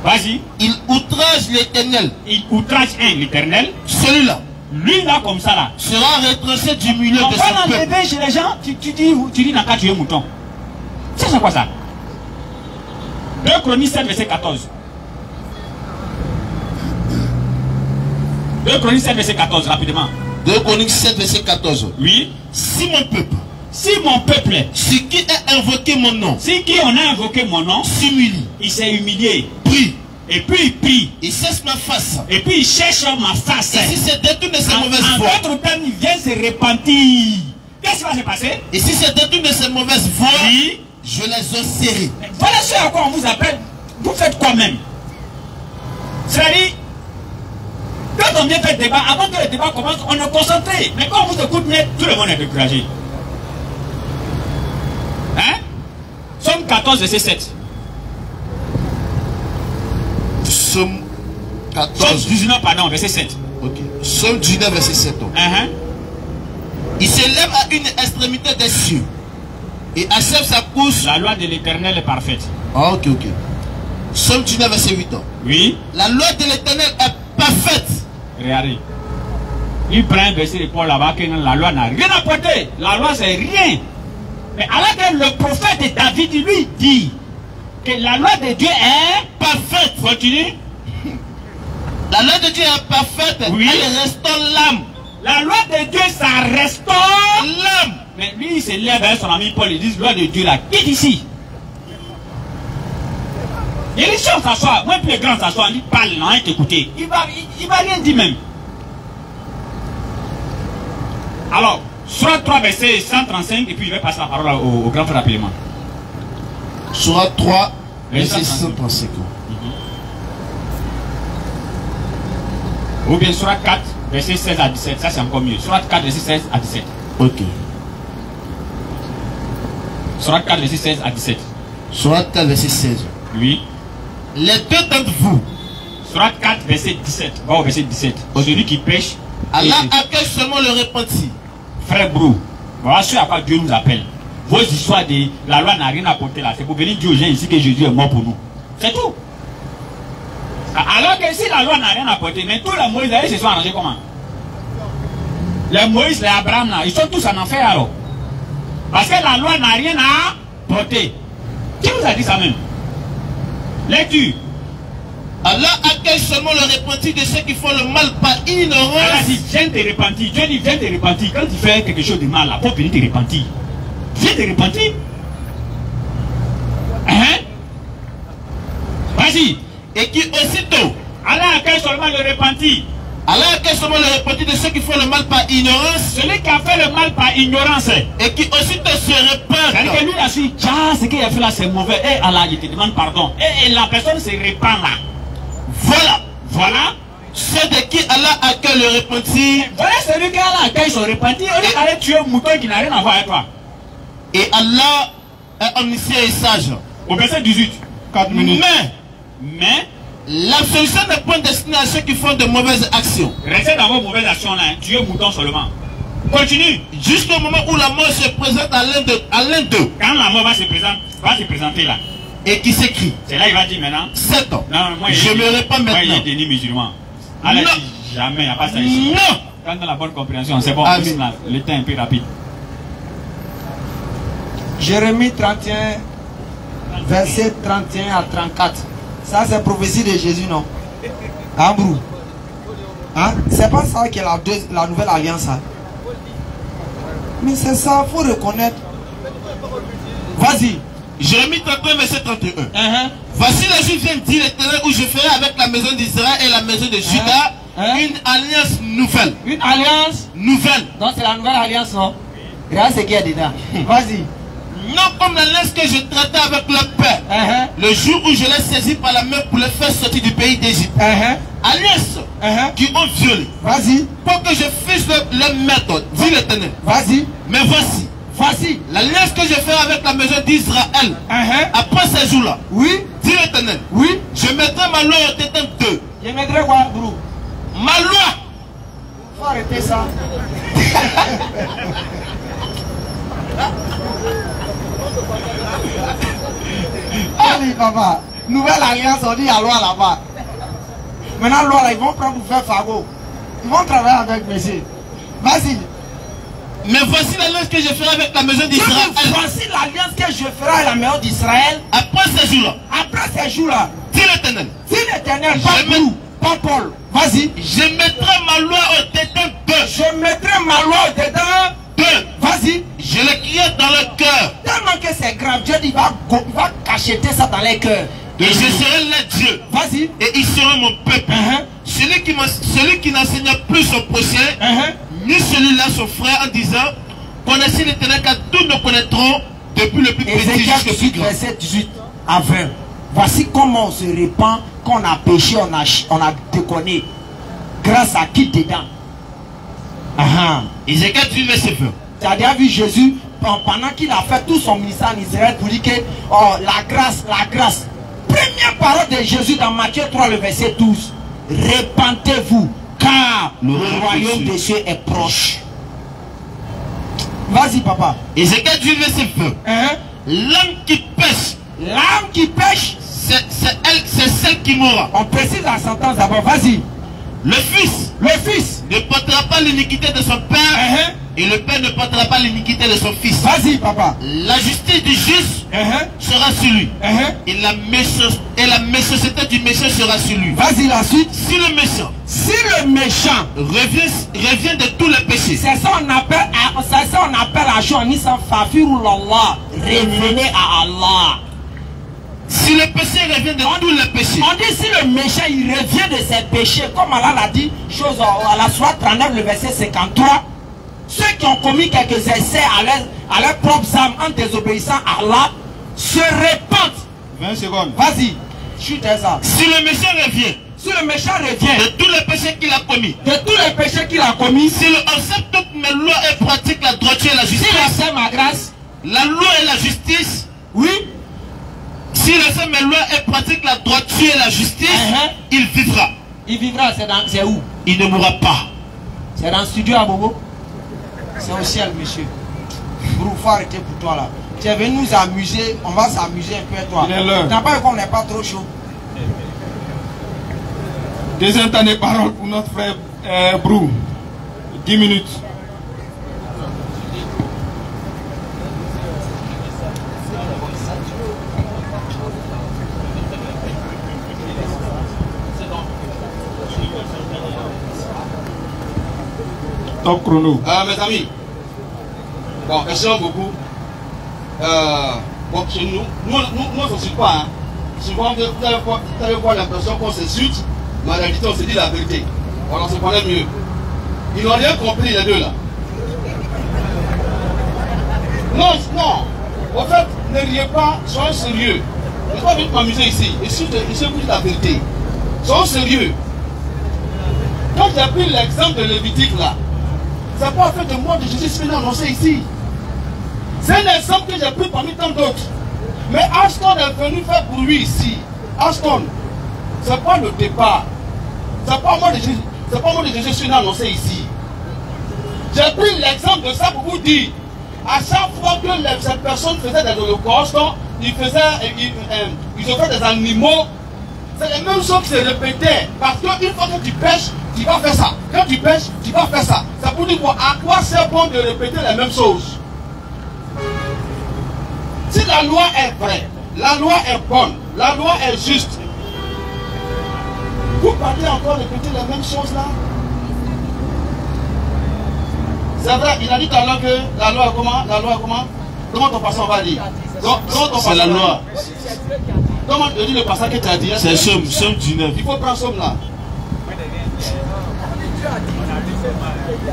Vas-y. Il outrage l'Éternel. Il outrage l'Éternel. Celui-là. Lui là comme ça là. Sera retranché du milieu de son peuple. Quand chez les gens, tu dis n'a qu'à tuer mouton. C'est quoi ça? 2 Chroniques 7 verset 14. 2 Chroniques 7 verset 14 rapidement. 2 Chroniques 7 verset 14. Oui. Si mon peuple. Si mon peuple. Si qui a invoqué mon nom. Si qui on a invoqué mon nom. S'humilie. Il s'est humilié. Prie. Et puis il prie. Il cesse ma face. Et puis il cherche ma face. Et si c'est détourné de ses mauvaises voies. En d'autres termes, il vient se repentir. Qu'est-ce qui va se passer? Et si c'est détourné de ses mauvaises voies, oui, je les osserai. Voilà ce à quoi on vous appelle. Vous faites quoi même? C'est-à-dire, quand on vient faire le débat, avant que le débat commence, on est concentré. Mais quand on vous écoute net, tout le monde est découragé. Hein? Somme 14, verset 7. Somme 14. Somme 19, pardon, verset 7. Ok. Somme 19, verset 7. Il s'élève à une extrémité des cieux et achève sa course. La loi de l'Éternel est parfaite. Ah, ok, ok. Somme 19, verset 8. Oui. La loi de l'Éternel est parfaite. Regardez. Il prend un verset de Paul là-bas que la loi n'a rien apporté. La loi c'est rien. Mais alors que le prophète David lui dit que la loi de Dieu est parfaite. Continue. La loi de Dieu est parfaite. Oui. Elle restaure l'âme. La loi de Dieu, ça restaure l'âme. Mais lui, il se lève avec son ami Paul, il dit, loi de Dieu là, quitte ici. Il dit, si on s'assoit, moi plus grand s'assoit, il parle, non, il t'écouter. Il va rien dire même. Alors, Surah 3, verset 135, et puis il va passer la parole au grand frère rapidement. Surah 3, verset 135. Ou bien Surah 4, verset 16 à 17, ça c'est encore mieux. Surah 4, verset 16 à 17. Ok. Surah 4, verset 16 à 17. Surah 4, verset 16. Oui. Les deux d'entre vous. Surah 4, verset 17. Va au verset 17. Okay. Celui qui pêche. Allah accueille seulement le repenti. Frère Brou, voilà ce à quoi Dieu nous appelle. Vos histoires de la loi n'a rien apporté là. C'est pour venir dire aux gens ici que Jésus est mort pour nous. C'est tout. Alors que si la loi n'a rien apporté, mais tous les Moïse, ils se sont arrangés comment? Les Moïse, les Abraham là, ils sont tous en enfer alors. Parce que la loi n'a rien apporté. Qui vous a dit ça même? Lecture. Allah accueille seulement le repenti de ceux qui font le mal par ignorance. Allah dit, viens te repentir. Dieu dit, viens te repentir. Quand tu fais quelque chose de mal, là, faut venir te repentir. Viens te repentir. Hein? Vas-y. Et qui aussitôt, Allah accueille seulement le repenti. Allah accueille seulement le repenti de ceux qui font le mal par ignorance. Celui qui a fait le mal par ignorance. Et qui aussitôt se répand. C'est-à-dire que lui, il a su, tiens, ce qu'il a fait là, c'est mauvais. Et Allah, il te demande pardon. Et la personne se répand là. Voilà. Ceux de qui Allah accueille le repenti. Voilà celui qui Allah accueille son repenti. On est allé tuer un mouton qui n'a rien à voir avec toi. Et Allah est omniscient et sage. Au verset 18. 4 minutes. Mais l'absolution n'est point destinée à ceux qui font de mauvaises actions. Restez dans vos mauvaises actions là, tuez un mouton seulement. Continue. Jusqu'au moment où la mort se présente à l'un d'eux. Quand la mort va se présenter là. Et qui s'écrit. C'est là il va dire maintenant. 7 ans. Non, moi, je me répands maintenant. Moi, il est déni musulman. Allah dit jamais, il n'y a pas ça ici. Non. Quand on a la bonne compréhension, c'est bon. Le temps est un peu rapide. Jérémie 31, verset 31 à 34. Ça, c'est prophétie de Jésus, non? Ambrou. Hein? C'est pas ça qui est la nouvelle alliance. Hein? Mais c'est ça, il faut reconnaître. Vas-y. Jérémie 31, verset 31. Voici les Juifs viennent dire l'Éternel où je ferai avec la maison d'Israël et la maison de Juda une alliance nouvelle. Une alliance nouvelle. Donc c'est la nouvelle alliance, non? Regarde ce qu'il y a dedans. Vas-y. Non comme l'alliance que je traitais avec leur père. Le jour où je les saisis par la main pour les faire sortir du pays d'Égypte. Alliance qui ont violé. Vas-y. Pour que je fasse leur maître, dit l'Éternel. Vas-y. Mais voici. Voici. L'alliance que je fais avec la maison d'Israël. Après ces jours-là. Oui. Dit l'Éternel. Oui. Je mettrai ma loi au tétin d'eux. Je mettrai quoi, Brou? Ma loi. Faut arrêter ça. Allez, papa. Nouvelle alliance, on dit il y a loi là-bas. Maintenant, loi là, ils vont prendre pour faire fagot. Ils vont travailler avec monsieur. Vas-y. Mais voici l'alliance que je ferai avec la maison d'Israël. Voici l'alliance que je ferai avec la maison d'Israël. Après ces jours-là. Après ces jours-là. Dis l'Éternel. Dis l'Éternel, pas Paul. Vas-y. Je mettrai ma loi au-dedans d'eux. Je mettrai ma loi au-dedans d'eux. Vas-y. Je l'écrirai dans leur cœur. Tellement que c'est grave, Dieu dit, il va cacheter ça dans les cœurs. Et je serai leur Dieu. Vas-y. Et ils seront mon peuple. Celui qui n'enseigne plus son prochain, ni celui-là son frère, en disant, connaissez l'Éternel, car tous nous connaîtront depuis le plus petit jusqu'au plus grand. Verset 18 à 20. Voici comment on se répand, qu'on a péché, on a déconné. Grâce à qui dedans? Ézéchiel 18 verset 20. Tu as déjà vu Jésus, pendant qu'il a fait tout son ministère en Israël, pour dire que la grâce. Première parole de Jésus dans Matthieu 3, le verset 12. Répentez-vous, car le royaume des cieux est proche. Vas-y, papa. Ézéchiel 18 verset 20. L'âme qui pêche. L'âme qui pêche. C'est celle qui mourra. On précise la sentence d'abord. Vas-y. Le fils ne portera pas l'iniquité de son père, et le père ne portera pas l'iniquité de son fils. Vas-y, papa. La justice du juste sera sur lui, et la méchanceté du méchant sera sur lui. Vas-y, la suite. Si le méchant revient de tous les péchés, c'est ça on appelle à jour en disant Fafirullah, revenez à Allah. Si le péché revient de tous les péchés, on dit si le méchant il revient de ses péchés, comme Allah l'a dit, chose à la sourate 39, le verset 53, ceux qui ont commis quelques essais à leur propre âme en désobéissant à Allah se répandent. 20 secondes. Vas-y, chute ça. Si le méchant revient, de tous les péchés qu'il a commis, s'il accepte toutes mes lois et pratique la droiture et la justice, s'il accepte ma grâce, la loi et la justice, oui. S'il accepte mes lois et pratique la droiture et la justice, il vivra. Il vivra, c'est où? Il ne mourra pas. C'est dans le studio à Bobo. C'est au ciel, monsieur. Brou, faut arrêter pour toi là. Tu es venu nous amuser, on va s'amuser un peu avec toi. Tu n'as pas vu qu'on n'est pas trop chaud. Deuxième temps de parole pour notre frère Brou. 10 minutes. Top chrono. Mes amis, bon, merci beaucoup. Bon, chez nous on ne suit pas. Hein. Souvent, vous allez voir l'impression qu'on s'insulte, mais en réalité, on se dit la vérité. On se connaît mieux. Ils n'ont rien compris, les deux là. Non. En fait, ne riez pas, soyez sérieux. Je n'ai pas envie de m'amuser ici. Ici, je vous dis la vérité. Soyez sérieux. Quand j'ai pris l'exemple de Lévitique là, c'est pas fait de moi de Jésus qui annoncé ici. C'est un exemple que j'ai pris parmi tant d'autres. Mais Ashton est venu faire pour lui ici. Ashton, c'est pas le départ. C'est pas moi de Jésus qui annoncé ici. J'ai pris l'exemple de ça pour vous dire. À chaque fois que ces personnes faisaient des holocaustes, ils offraient des animaux. C'est les mêmes choses qui se répétaient. Parce qu'une fois que tu pêches, tu vas faire ça. Quand tu pêches, tu vas faire ça. Ça pour dire quoi? À quoi c'est bon de répéter les mêmes choses? Si la loi est vraie, la loi est bonne, la loi est juste, vous partez encore répéter les mêmes choses là? C'est vrai, il a dit tout à l'heure que la loi est comment? La loi est comment? Comment ton passant va dire? C'est la loi. Comment te dit le passage que tu as dit? C'est Somme 19. Il faut prendre Somme là.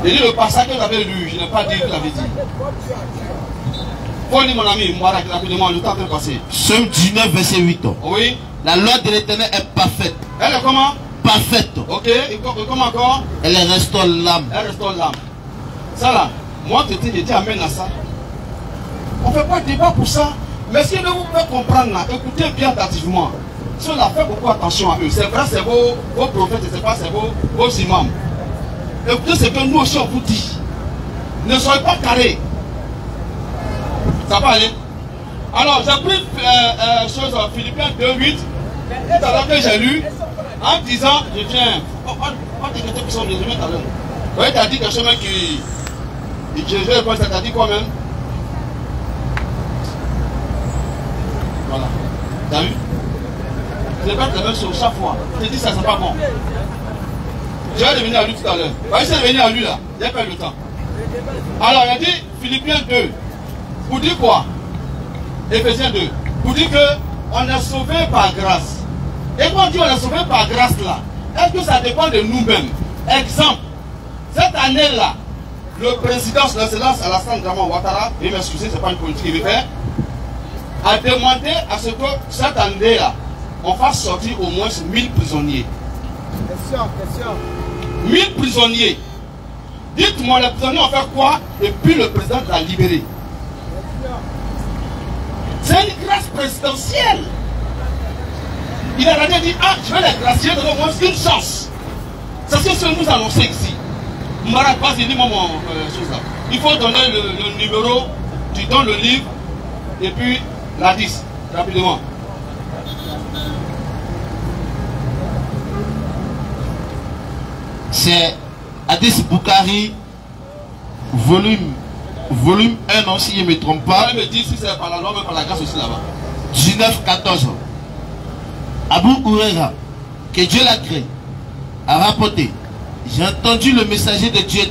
Il dit le passage que vous avez lu, je n'ai pas dit que vous l'avez dit. Faut dire mon ami, moi rapidement, le temps peut passer. Somme 19 verset 8. Oui. La loi de l'Éternel est parfaite. Elle est comment? Parfaite. Ok, et comment encore? Elle restaure l'âme. Elle restaure l'âme. Ça là, moi je t'ai amène à ça. On ne fait pas de débat pour ça. Mais ce que vous pouvez comprendre là, écoutez bien attentivement. Si on a fait beaucoup attention à eux, c'est vrai, c'est vos prophètes, c'est pas, c'est vos imams. Écoutez ce que nous aussi on vous dit. Ne soyez pas carrés. Ça va aller. Alors, j'ai pris Philippiens 2.8 Tout à l'heure que j'ai lu, en disant, je tiens, pas des questions qui sont résumées tout à l'heure. Vous voyez, tu as dit quelque chose qui. Je pense que tu as dit quoi même? Voilà. Tu as vu? Je répète la même chose chaque fois. Je te dis ça, c'est pas bon. Je vais revenir à lui tout à l'heure. Vous voyez, je vais revenir à lui là. Il n'y a pas le temps. Alors, il a dit Philippiens 2. Pour dire quoi? Éphésiens 2. Pour dire qu'on est sauvé par grâce. Et quand on dit on est sauvé par grâce là, est-ce que ça dépend de nous-mêmes? Exemple, cette année-là, le président de l'excellence Alassane Dramane Ouattara, il m'excuse, ce n'est pas une politique qu'il veut faire, a demandé à ce que cette année-là, on fasse sortir au moins 1000 prisonniers. 1000 prisonniers. Dites-moi, les prisonniers ont fait quoi? Et puis le président l'a libéré. C'est une grâce présidentielle. Il a dit, ah, je vais les gracier, donner au moins une chance. C'est ce que nous annonçons ici. Mbarak, vas-y, dis-moi mon chose là. Il faut donner le numéro, tu donnes le livre, et puis la 10, rapidement. C'est Hadith Bukhari, volume 1, non, si je ne me trompe pas. Je me dis si c'est par la loi, mais par la grâce aussi là-bas. 19-14. Abu Huraira, que Dieu l'a créé, a rapporté. J'ai entendu le messager de Dieu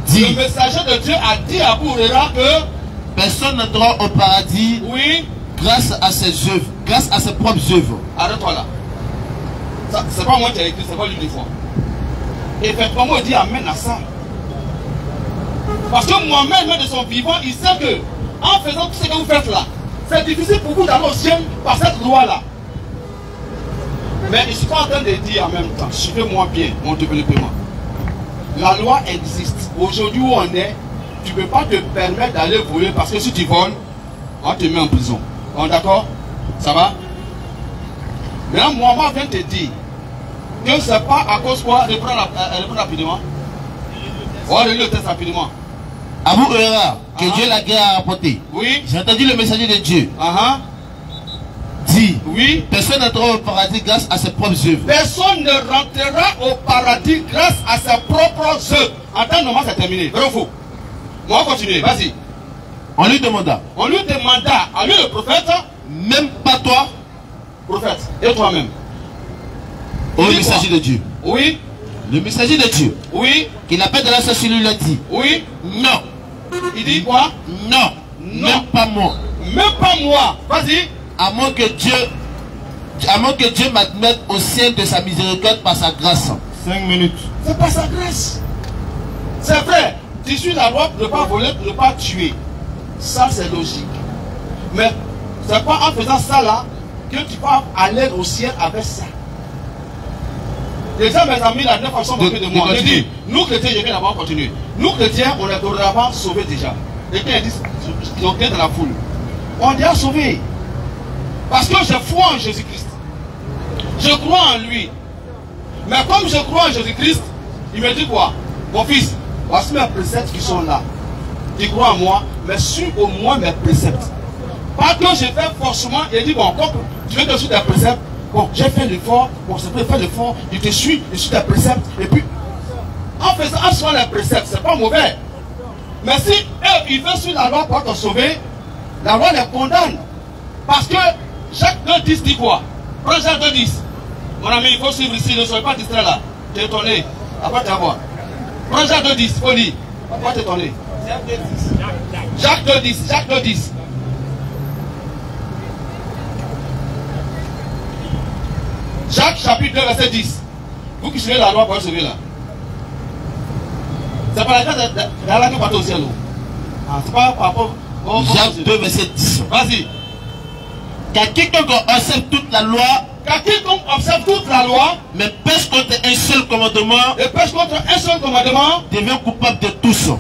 dire. Le messager de Dieu a dit à Abu Huraira que personne n'entrera au paradis, oui, grâce à ses œuvres, grâce à ses propres œuvres. Arrête-toi là. C'est pas moi qui ai écrit, c'est pas lui des fois. Effectivement, il dit amen à ça. Parce que Mohamed, de son vivant, il sait que en faisant tout ce que vous faites là, c'est difficile pour vous d'aller au ciel par cette loi-là. Mais je ne suis pas en train de dire en même temps, suivez-moi bien mon développement. La loi existe. Aujourd'hui où on est, tu ne peux pas te permettre d'aller voler parce que si tu voles, on te met en prison. On est d'accord? Ça va? Maintenant, Mohamed vient te dire que ce n'est pas à cause quoi? Reprends rapidement. On va le test rapidement. Abu Huraira, que Dieu l'a créé, a rapporté. Oui. J'ai entendu le messager de Dieu. Dit, oui, personne n'entrera au paradis grâce à ses propres œuvres. Personne ne rentrera au paradis grâce à ses propres œuvres. En temps normal, c'est terminé. Vrai ou faux? On va continuer, vas-y. On lui demanda. On lui demanda, à lui le prophète, même pas toi, prophète, et toi-même. Au messager de Dieu. Oui. Le messager de Dieu. Oui. Qu'il appelle dans la société, lui l'a dit. Oui. Non. Il dit quoi? Non. Non. Même pas moi. Même pas moi. Vas-y. À moins que Dieu m'admette au sein de sa miséricorde par sa grâce. 5 minutes. C'est pas sa grâce. C'est vrai. Tu suis la loi de ne pas voler, de ne pas tuer. Ça, c'est logique. Mais c'est pas en faisant ça là que tu vas aller au ciel avec ça. Déjà, mes amis, la dernière fois, ils sont moqués de moi. Je dis, nous chrétiens, je viens d'abord continuer. Nous chrétiens, on est dorénavant sauvés déjà. Et quand ils disent, ils ont été dans la foule. On est déjà sauvés. Parce que je crois en Jésus-Christ. Je crois en lui. Mais comme je crois en Jésus-Christ, il me dit quoi? Mon fils, voici mes préceptes qui sont là. Tu crois en moi, mais suis au moins mes préceptes. Pas que je fais forcément, il dit, bon, comme tu veux que je suis tes préceptes, bon, j'ai fait l'effort, bon, c'est pas faire l'effort, je te suis, je suis tes préceptes, et puis, en faisant, en suivant les préceptes, c'est pas mauvais. Mais si eux, ils veulent suivre la loi pour te sauver, la loi les condamne. Parce que Jacques 2,10 dit quoi? Prends Jacques 2,10. Mon ami, il faut suivre ici, ne soyez pas distrait là. Tu es étonné. Après t'avoir. Prends Jacques 2,10, il faut lire. Pourquoi t'étonner? Jacques 2,10. Jacques 2,10. Jacques chapitre 2, verset 10. Vous qui suivez la loi pour être sauvé là. C'est pas la grâce d'Allah qui va au ciel. C'est pas par rapport au Jacques 2, verset 10. Vas-y. Car quiconque observe toute la loi, mais pêche contre un seul commandement, devient coupable de tous.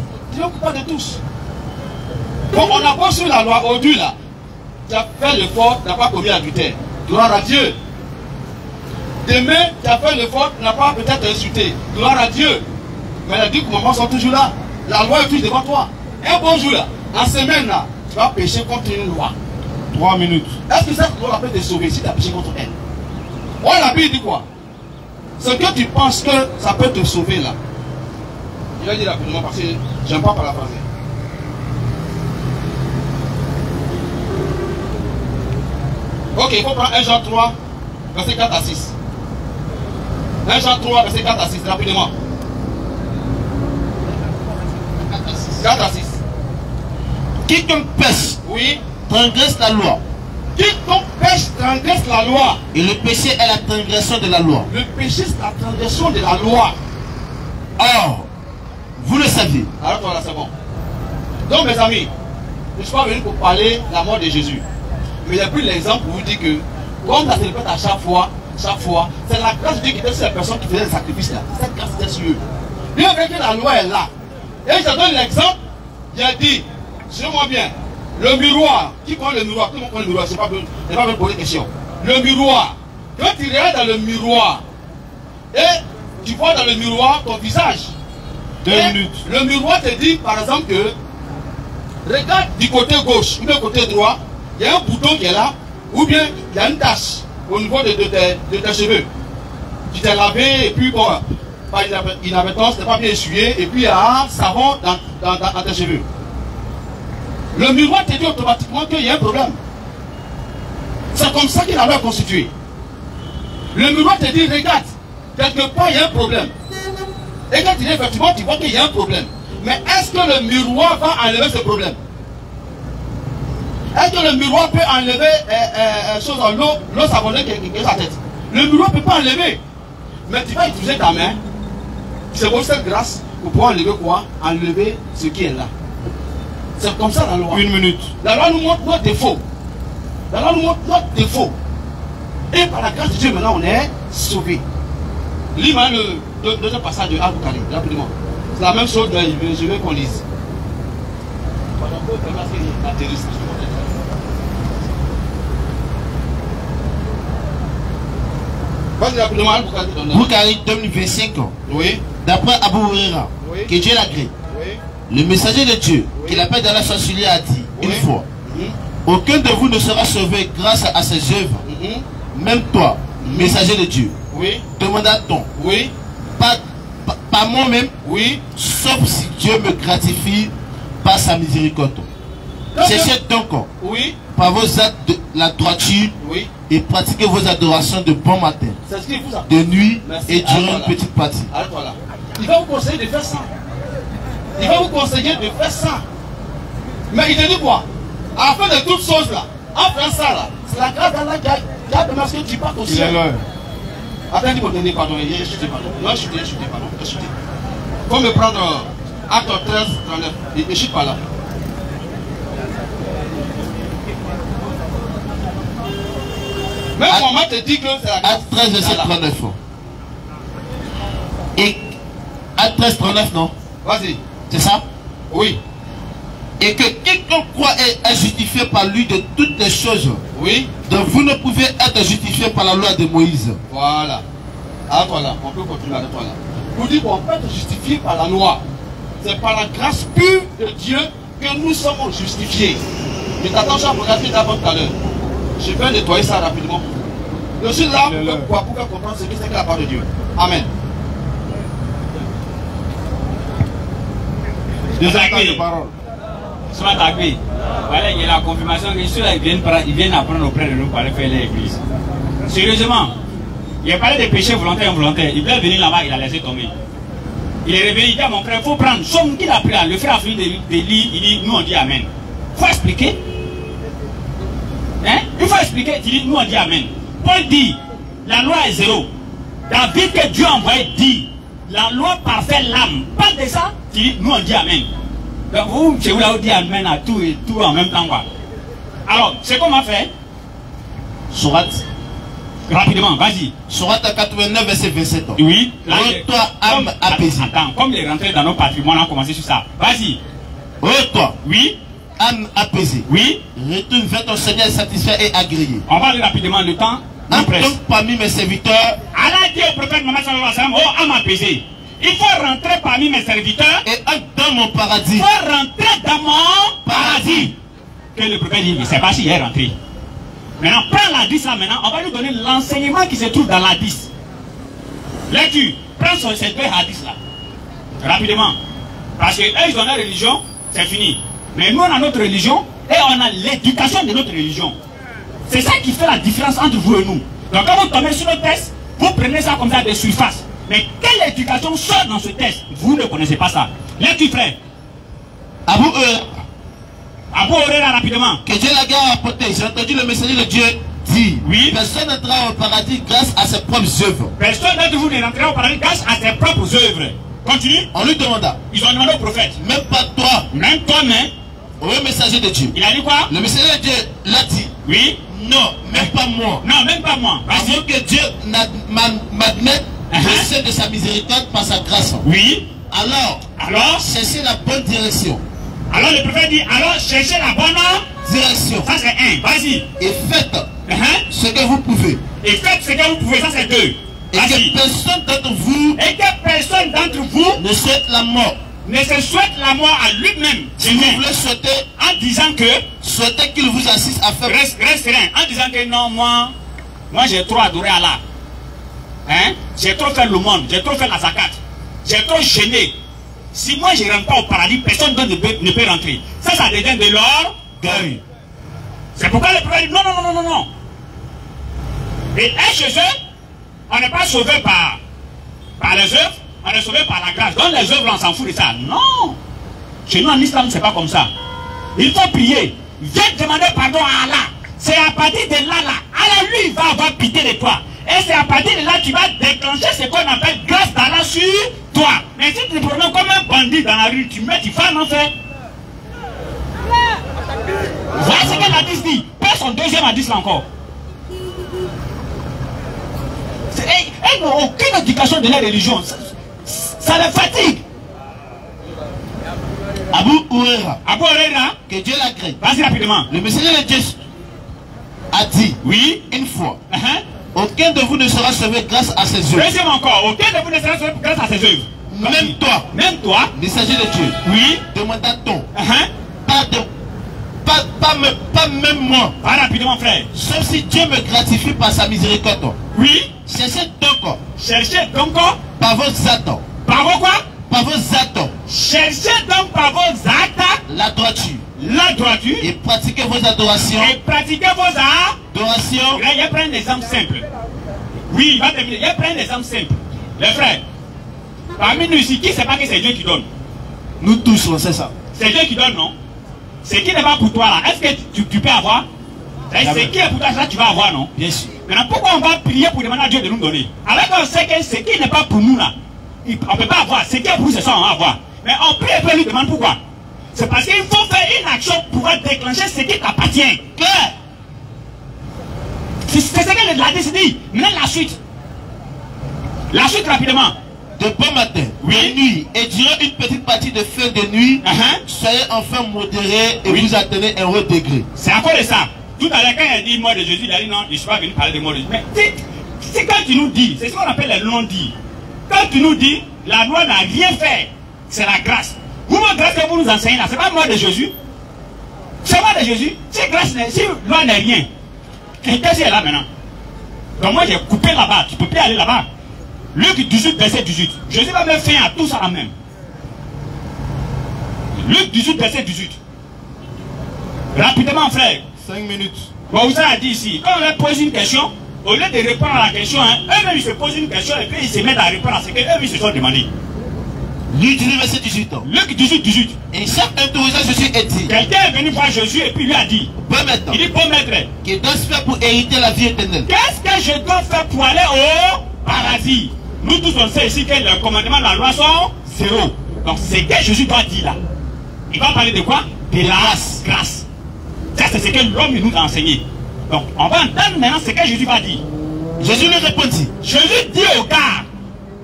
Bon, on n'a pas su la loi aujourd'hui là. Tu as fait l'effort, tu n'as pas commis l'adultère. Gloire à Dieu. Demain, tu as fait l'effort, tu n'as pas peut-être insulté. Gloire à Dieu. Mais les 10 commandements sont toujours là. La loi est toujours devant toi. Un bon jour là, en semaine là, tu vas pécher contre une loi. 3 minutes. Est-ce que cette loi peut te sauver si tu as péché contre elle? Oh, la Bible dit quoi? Ce que tu penses que ça peut te sauver là. Il va dire rapidement parce que j'aime pas paraphraser. Ok, il faut prendre 1 Jean 3, verset 4 à 6. 1 Jean 3, verset 4 à 6, rapidement. 4 à 6. Quiconque pêche, Oui. transgresse la loi. Quiconque pêche transgresse la loi. Et le péché est la transgression de la loi. Le péché, c'est la transgression de la loi. Or, vous le savez. Alors voilà, c'est bon. Donc mes amis, je ne suis pas venu pour parler de la mort de Jésus. Mais il y a pris l'exemple pour vous dire que, comme ça se répète à chaque fois, c'est la grâce de Dieu qui était sur les personnes qui faisaient le sacrifice là. Cette grâce était sur eux. Bien vrai que la loi est là. Et je donne l'exemple, il a dit, suivez-moi bien, le miroir, qui prend le miroir? Tout le monde prend le miroir, je n'ai pas besoin de poser de questions. Le miroir, quand tu regardes dans le miroir, et tu vois dans le miroir ton visage. 2 minutes. Le miroir te dit par exemple que, regarde du côté gauche ou du côté droit, il y a un bouton qui est là, ou bien il y a une tache au niveau de tes cheveux. Tu t'es lavé et puis bon, par inadvertance, tu n'es pas bien essuyé et puis il y a un savon dans tes cheveux. Le miroir te dit automatiquement qu'il y a un problème. C'est comme ça que la loi est constituée. Le miroir te dit, regarde, quelque part il y a un problème. Et quand tu dis effectivement, tu vois qu'il y a un problème. Mais est-ce que le miroir va enlever ce problème? Est-ce que le miroir peut enlever l'eau savonnée qui est sa tête? Le miroir ne peut pas enlever. Mais tu vas utiliser ta main. C'est pour cette grâce pour pouvoir enlever quoi? Enlever ce qui est là. C'est comme ça la loi. 1 minute. La loi nous montre nos défauts. La loi nous montre notre défaut. Et par la grâce de Dieu, maintenant, on est sauvé. Lis maintenant le deuxième passage de Apocalypse, rapidement. C'est la même chose, mais je veux qu'on lise. Vas-y rapidement, Apocalypse. Apocalypse 2025. Oui. D'après Abu Huraira, Oui. que Dieu l'agrée, Oui. le messager de Dieu, Oui. qui l'appelle dans la soit lui a dit une Oui. fois, aucun de vous ne sera sauvé grâce à ses œuvres. Même toi, messager de Dieu, Oui. demanda-t-on, Oui. pas moi-même, Oui. sauf si Dieu me gratifie par sa miséricorde. Cherchez donc Oui. par vos actes de la droiture Oui. et pratiquez vos adorations de bon matin, C'est ce qu'il vous a. de nuit Merci. et durant Voilà. une petite partie. Arrête-toi là. Il va vous conseiller de faire ça. Il va vous conseiller de faire ça. Mais il te dit quoi? À la fin de toutes choses là, en faisant ça là, c'est la grâce d'Allah qui a permis que tu partes au Il est ciel. l'heure. Attends, il faut donner pardon. Il est chuté, pardon. Non, chuté, pardon. Il est chuté. Faut me prendre acte 13, 39. Il ne chute pas là. Même Mohamed te dit que c'est la grâce. Acte 13, verset d'Allah. 39. Et Acte 13, 39, non? Vas-y. C'est ça? Oui. Et que quiconque croit est justifié par lui de toutes les choses. Oui. Donc vous ne pouvez être justifié par la loi de Moïse. Voilà. Arrête-toi là. On peut continuer avec toi là. Pour dire qu'on peut être justifié par la loi. C'est par la grâce pure de Dieu que nous sommes justifiés. Mais attention à regarder d'abord tout à l'heure. Je vais nettoyer ça rapidement. Je suis là pour faire comprendre ce que c'est que la parole de Dieu. Amen. Deuxième temps de parole. Soit Agbe, voilà, il y a la confirmation que ceux-là ils viennent apprendre auprès de nous par faire l'église. Sérieusement, il a parlé des péchés volontaires et involontaires. Il devait venir là-bas, il a laissé tomber. Il est revenu, il dit à mon frère, il faut prendre. Somme qu'il a pris là, le frère a fini de lire, il dit, nous on dit Amen. Il faut expliquer. Hein? Il faut expliquer, il dit, nous on dit Amen. Paul dit, la loi est zéro. David que Dieu a envoyé dit, la loi parfait l'âme. Pas de ça, il dit, nous on dit Amen. Donc vous, chez vous là, vous dites Amen à tout et tout en même temps quoi. Alors, c'est qu'on m'a fait. Sourate. Rapidement, vas-y. Sourate 89, verset 27. Oui. Toi, âme apaisée. Attends, comme il est rentré dans nos patrimoines, on a commencé sur ça. Vas-y. Toi, Oui. âme apaisée. Oui. Retourne vers ton Seigneur satisfait et agréé. On va aller rapidement, le temps nous Entre presse. donc parmi mes serviteurs Allah dit au prophète Mohammed sallallahu alayhi wa sallam, oh âme apaisée. Il faut rentrer parmi mes serviteurs. et entre dans mon paradis. Il faut rentrer dans mon paradis. Que le prophète dit, je ne sais pas s'il est rentré. Maintenant, prends la 10 là maintenant, on va lui donner l'enseignement qui se trouve dans la 10. Lecture, prends ces deux hadiths là. Rapidement. Parce que eux, ils ont leur religion, c'est fini. Mais nous, on a notre religion et on a l'éducation de notre religion. C'est ça qui fait la différence entre vous et nous. Donc quand vous tombez sur le test, vous prenez ça comme ça de surface. Mais quelle éducation sort dans ce test? Vous ne connaissez pas ça. Lecture, frère. Abu Huraira, rapidement. Que Dieu la garde apporté. J'ai entendu le messager de Dieu dit. Oui. Personne n'entrera au paradis grâce à ses propres œuvres. Personne d'entre vous ne rentrera au paradis grâce à ses propres œuvres. Continue. On lui demanda. Ils ont demandé au prophète. Même pas toi. Même toi-même. Oui, messager de Dieu. Il a dit quoi? Le messager de Dieu l'a dit. Oui. Non, même pas moi. Non, même pas moi. Avant que Dieu m'admette le sein de sa miséricorde par sa grâce. Oui. Alors, cherchez la bonne direction. Alors le prophète dit, alors cherchez la bonne direction. Ça c'est un. Vas-y. Et faites ce que vous pouvez. Et faites ce que vous pouvez. Ça c'est deux. Et que personne d'entre vous ne souhaite la mort. Ne se souhaite la mort à lui-même. Si vous voulez souhaiter, en disant que souhaitez qu'il vous assiste à faire. Reste serein. En disant que non, moi j'ai trop adoré Allah. Hein? J'ai trop fait le monde. J'ai trop fait la zakat. J'ai trop gêné. Si moi je ne rentre pas au paradis, personne ne peut rentrer. Ça devient de l'orgueil. C'est pourquoi le prophète dit non. Et chez eux, on n'est pas sauvé par les œuvres, on est sauvé par la grâce. Donc les œuvres, on s'en fout de ça. Non. Chez nous en islam, c'est pas comme ça. Il faut prier. Viens demander pardon à Allah. C'est à partir de là, Allah lui, il va avoir pitié de toi. Et c'est à partir de là qu'il va déclencher ce qu'on appelle grâce d'Allah sur toi. Mais si tu te promènes comme un bandit dans la rue, tu mets, tu vas en enfer. Voilà ce que l'hadith dit. Pas son deuxième hadith là encore. Elles n'ont aucune éducation de la religion. Ça les fatigue. Abu Huraira, que Dieu l'agrée. Vas-y rapidement. Le messager de Dieu a dit, oui, une fois, aucun de vous ne sera sauvé grâce à ses œuvres. Deuxième encore, aucun de vous ne sera sauvé grâce à ses œuvres. Même toi, messager de Dieu, oui, demanda-t-on, pas même moi. Pas rapidement, frère. Sauf si Dieu me gratifie par sa miséricorde. Oui. Cherchez donc par vos actes. Par vos quoi? Par vos actes. Cherchez donc par vos actes la droiture. Et pratiquez vos adorations. Adorations. Là, il y a plein d'exemples simples. Oui, il va terminer. Il y a plein d'exemples simples. Les frères, parmi nous ici, qui ne sait pas que c'est Dieu qui donne? Nous tous, on sait ça. C'est Dieu qui donne, non? Ce qui n'est pas pour toi là, est-ce que tu peux avoir? Ce qui est pour toi, ça tu vas avoir, non? Bien sûr. Maintenant, pourquoi on va prier pour demander à Dieu de nous donner? Alors qu'on sait que ce qui n'est pas pour nous là, on ne peut pas avoir. Ce qui est pour nous, c'est ça on va avoir. Mais on prie et puis on lui demande pourquoi? C'est parce qu'il faut faire une action pour pouvoir déclencher ce qui t'appartient. C'est ce que la décidé. Maintenant la suite. La suite rapidement. De bon matin, de nuit, et durant une petite partie de fin de nuit, soyez enfin modérés et vous atteignez un haut degré. C'est encore de ça. Tout à l'heure, quand il a dit mort de Jésus, il a dit non, je ne suis pas venu parler de mort de Jésus. Mais c'est quand tu nous dis, c'est ce qu'on appelle les non-dits. Quand tu nous dis, la loi n'a rien fait, c'est la grâce. Vous, votre grâce que vous nous enseignez là, c'est pas mort de Jésus. C'est mort de Jésus. Si loi n'est rien, qu'est-ce qu'il est là maintenant? Donc moi j'ai coupé là-bas, tu ne peux plus aller là-bas. Luc 18, verset 18. Jésus va mettre fin à tout ça même. Luc 18, verset 18. Rapidement, frère. 5 minutes. Bon, vous avez dit ici, quand on leur pose une question, au lieu de répondre à la question, eux-mêmes ils se posent une question et puis ils se mettent à répondre à ce qu'eux-mêmes ils se sont demandés. Luc 18, verset 18. Luc 18, 18. Et chaque interrogeant Jésus est dit. Quelqu'un est venu voir Jésus et puis lui a dit. Bon maître. Il dit, bon maître. Que dois-je faire pour hériter la vie éternelle? Qu'est-ce que je dois faire pour aller au paradis? Nous tous on sait ici que les commandements de la loi sont 0. Donc c'est ce que Jésus doit dire là. Il va parler de quoi? De la grâce. Ça c'est ce que l'homme nous a enseigné. Donc on va entendre maintenant ce que Jésus va dire. Jésus lui répondit. Jésus dit au gars.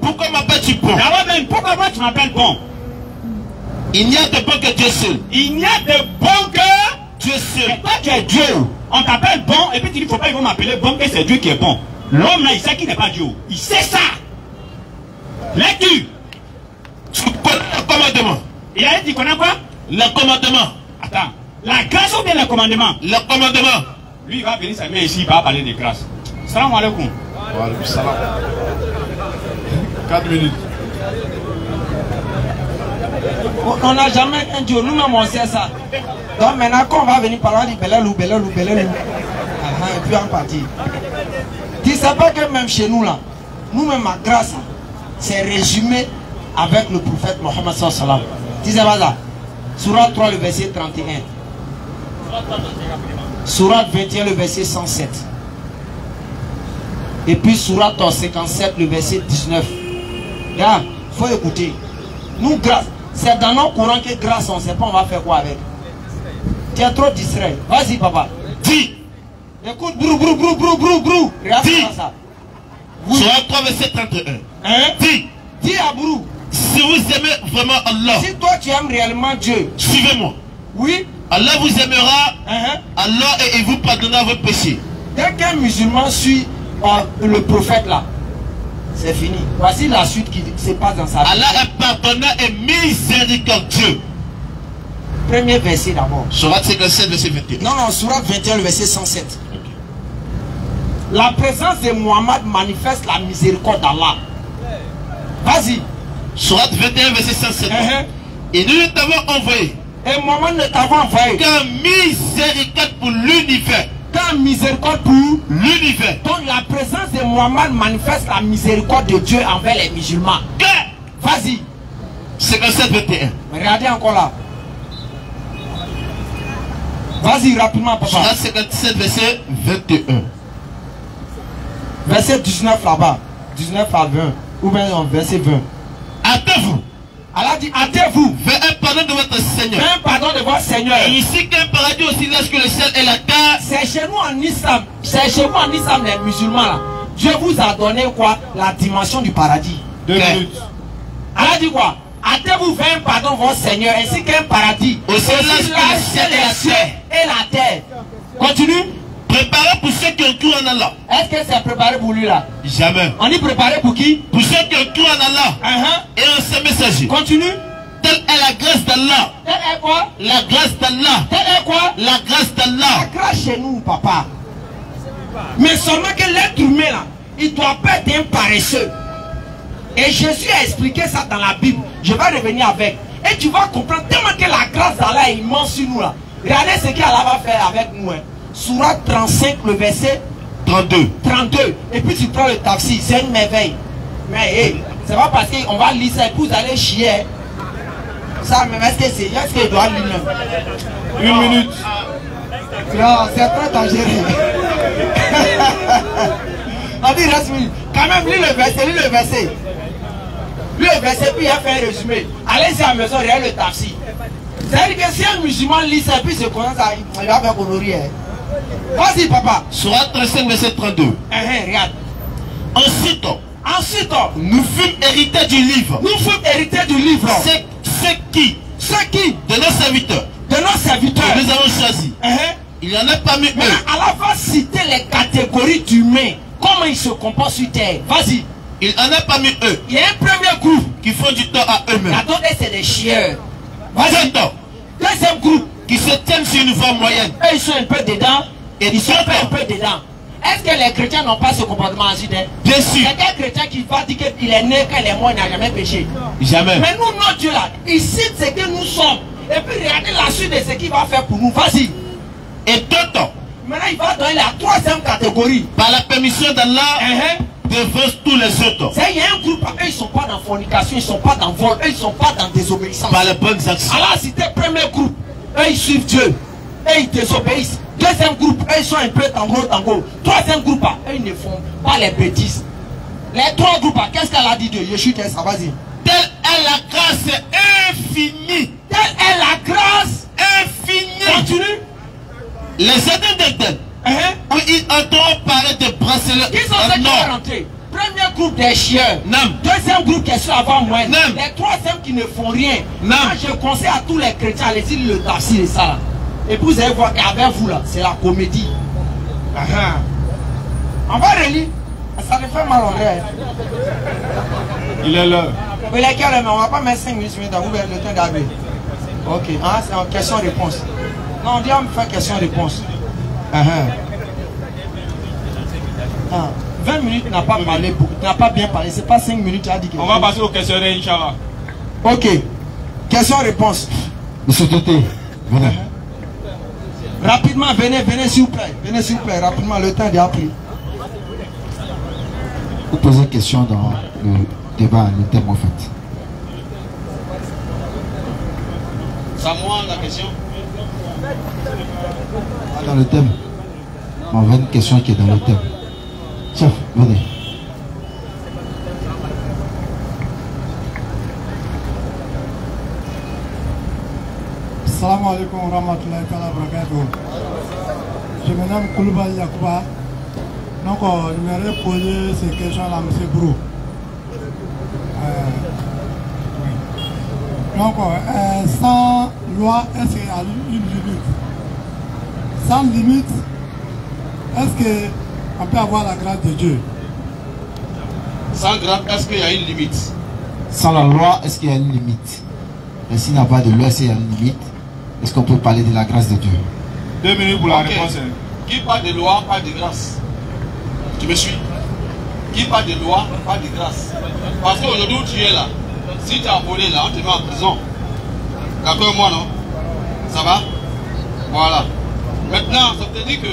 Pourquoi m'appelles-tu bon? D'abord même, pourquoi moi tu m'appelles bon? Il n'y a de bon que Dieu seul. Il n'y a de bon que Dieu seul. Et toi tu es Dieu. On t'appelle bon et puis tu dis, il ne faut pas, ils vont m'appeler bon, que c'est Dieu qui est bon. L'homme là, il sait qu'il n'est pas Dieu. Il sait ça. Lecture. Tu connais le commandement. Il a dit, tu connais quoi? Le commandement. Attends. La grâce ou bien le commandement? Le commandement. Lui, il va venir sa main ici, il va parler de grâce. Salam alaikum. Wa alaikum salam. 4 minutes. On n'a jamais un Dieu, nous-mêmes on sait ça. Donc maintenant, quand on va venir parler, on dit Belalou. Et puis on partit. Tu ne sais pas que même chez nous là, nous-mêmes ma grâce, c'est résumé avec le prophète Mohammed sallallahu alayhi wa sallam. Tu sais pas ça? Surat 3, le verset 31. Surat 21, le verset 107. Et puis Surat 57, le verset 19. Regarde, il faut écouter. Nous, grâce, c'est dans nos courants que grâce, on ne sait pas on va faire quoi avec. Tu es trop distrait. Vas-y, papa. Dis. Écoute, brou. Regarde ça. Surat 3, verset 31. Hein? Dis à Brou. Si vous aimez vraiment Allah, si toi tu aimes réellement Dieu, suivez-moi. Oui. Allah vous aimera. Allah et il vous pardonnera vos péchés. Dès qu'un musulman suit le prophète là, c'est fini. Voici la suite qui se passe dans sa vie. Allah est pardonnant et miséricordieux. Premier verset d'abord. Surat 57, verset 21. Non, Surat 21, le verset 107. Okay. La présence de Muhammad manifeste la miséricorde d'Allah. Vas-y. Surat 21, verset 107. Et nous t'avons envoyé. Et Muhammad ne t'avons envoyé qu'un miséricorde pour l'univers. Qu'un miséricorde pour l'univers. Donc la présence de Muhammad manifeste la miséricorde de Dieu envers les musulmans. Vas-y. 57, 21. Regardez encore là. Vas-y rapidement, papa. Surat 57, verset 21. Verset 19 là-bas. 19 à 20. Ou bien verset 20. Hâtez-vous. Allah dit hâtez-vous. Faites un pardon de votre Seigneur. Faites un pardon de votre Seigneur. Et ici qu'un paradis aussi large que le ciel et la terre. C'est chez nous en islam. C'est chez vous en islam les musulmans là. Dieu vous a donné quoi? La dimension du paradis. 2 minutes. Allah dit quoi? Hâtez-vous, faites un pardon de votre Seigneur ainsi qu'un paradis. Aussi large que le ciel et la terre. Et la terre. Continue. Préparé pour ceux qui ont cru en Allah. Est-ce que c'est préparé pour lui là? Jamais. On dit préparé pour qui? Pour ceux qui ont cru en Allah et en ses messagers. Continue. Telle est la grâce d'Allah. Telle est quoi? La grâce d'Allah. Telle est quoi? La grâce d'Allah. La grâce chez nous, papa. Mais seulement que l'être humain là, il doit pas être un paresseux. Et Jésus a expliqué ça dans la Bible. Je vais revenir avec. Et tu vas comprendre tellement que la grâce d'Allah est immense sur nous là. Regardez ce qu'Allah va faire avec nous. Surat 35, le verset 32. Et puis tu prends le taxi, c'est une merveille. Mais hey, c'est pas parce qu'on va lire ça et puis vous allez chier. Ça, mais est-ce qu'il doit lire même? 1 minute. Non, c'est très dangereux. On dit reste minute. Quand même, lis le verset. Lis le verset, puis il a fait un résumé. Allez-y à la maison, regardez le taxi. C'est-à-dire que si un musulman lit ça, puis se commence à... Il va faire honorer. Vas-y, papa. Surat 35, verset 32. Regarde. Ensuite, nous fûmes hérités du livre. Ceux qui de nos serviteurs. Que nous avons choisi. Il y en a parmi eux. Allah va citer les catégories d'humains. Comment ils se comportent sur terre. Vas-y. Il y en a parmi eux. Il y a un premier groupe qui font du tort à eux-mêmes. D'autres, c'est des chieurs. Vas-y. Deuxième groupe qui se tiennent sur une voie moyenne. Eux, ils sont un peu dedans. Et ils sont un peu dedans. Est-ce que les chrétiens n'ont pas ce comportement ainsi? Bien sûr. Il y a des chrétiens qui va dire qu'il est né, qu'il est mort, il n'a jamais péché. Jamais. Mais nous, notre Dieu là, il cite ce que nous sommes. Et puis regardez la suite de ce qu'il va faire pour nous. Vas-y. Et d'autres. Maintenant, il va donner la troisième catégorie. Par la permission d'Allah, devant tous les autres. Il y a un groupe, eux, ils ne sont pas dans fornication, ils ne sont pas dans vol, eux, ils ne sont pas dans désobéissance. Par les bonnes actions. Allah a cité le premier groupe. Eux, ils suivent Dieu. Eux, ils désobéissent. Deuxième groupe, eux, ils sont un peu tango. Troisième groupe, eux, ils ne font pas les bêtises. Les trois groupes, qu'est-ce qu'elle a dit de Yeshua? Ça va dire. Telle est la grâce infinie. Telle est la grâce infinie. Continue. Les Éden d'Éden, où ils entendront parler de bracelets. Qui sont ceux qui vont rentrer? Premier groupe des chiens. Deuxième groupe qui sont avant moi. Les troisième qui ne font rien. Moi, je conseille à tous les chrétiens, allez-y le tafsir et ça. Et puis vous allez voir qu'avec vous là, c'est la comédie. On va relire. Ça me fait mal en vrai. Il est l'heure. Mais lesquels, mais on va pas mettre 5 minutes dans le temps d'arriver. Ok, c'est en question-réponse. Non, on dit on me fait question-réponse. 20 minutes n'a pas parlé beaucoup, n'a pas bien parlé, c'est pas 5 minutes, tu as dit quelque chose. On va passer au questionnaire, Inch'Allah. Ok. Question-réponse. Monsieur Tété, venez. Rapidement, venez s'il vous plaît. Venez s'il vous plaît, rapidement, le temps est appris. Vous posez une question dans le débat, le thème en fait. C'est à moi la question. Dans le thème. On va une question qui est dans le thème. Chef, venez. Salam alaikum wa rahmatullahi wa barakatuh. Je me nomme Koulibaly Yakouba. Donc, je vais poser ces questions-là à M. Brou. Donc, sans loi, est-ce qu'il y a une limite? Sans limite, est-ce qu'on peut avoir la grâce de Dieu? Sans grâce, est-ce qu'il y a une limite? Sans la loi, est-ce qu'il y a une limite? Et s'il n'y a pas de loi, est-ce qu'il y a une limite? Est-ce qu'on peut parler de la grâce de Dieu? 2 minutes pour la réponse. Qui parle de loi, parle de grâce. Tu me suis? Qui parle de loi, parle de grâce. Parce qu'aujourd'hui où tu es là, si tu as volé là, on te met en prison. D'accord, moi non? Ça va? Voilà. Maintenant, ça te dit que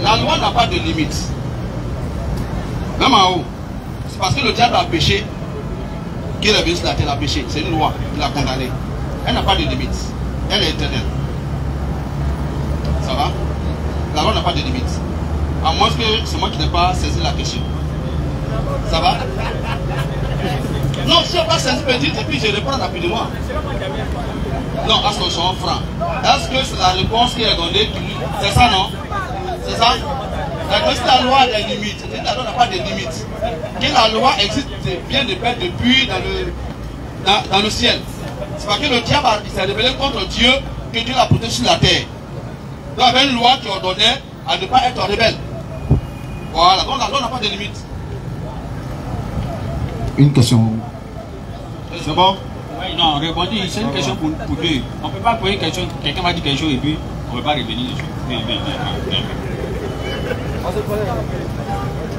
la loi n'a pas de limite. Même en haut. C'est parce que le diable a péché qu'il est venu sur la terre, a péché. C'est une loi qui l'a condamné. Elle n'a pas de limite. Elle est éternelle. Ça va? La loi n'a pas de limite. À moins que c'est moi qui n'ai pas saisi la question. Ça va? Non, si je n'ai pas saisi petite et puis je réponds rapidement. Non, est-ce que sont francs? Est-ce que c'est la réponse qui est donnée? C'est ça, non? C'est ça? La loi a des limites. La loi n'a pas de limites. Que la loi existe bien de paix depuis dans le ciel. C'est parce que le diable s'est rebellé contre Dieu que Dieu l'a protégé sur la terre. Donc il y avait une loi qui ordonnait à ne pas être rebelle. Voilà, donc la loi n'a pas de limite. Une question. C'est bon? Oui, non, répondez, c'est une question pour deux. On ne peut pas poser une question, quelqu'un va dire quelque chose et puis on ne peut pas revenir dessus.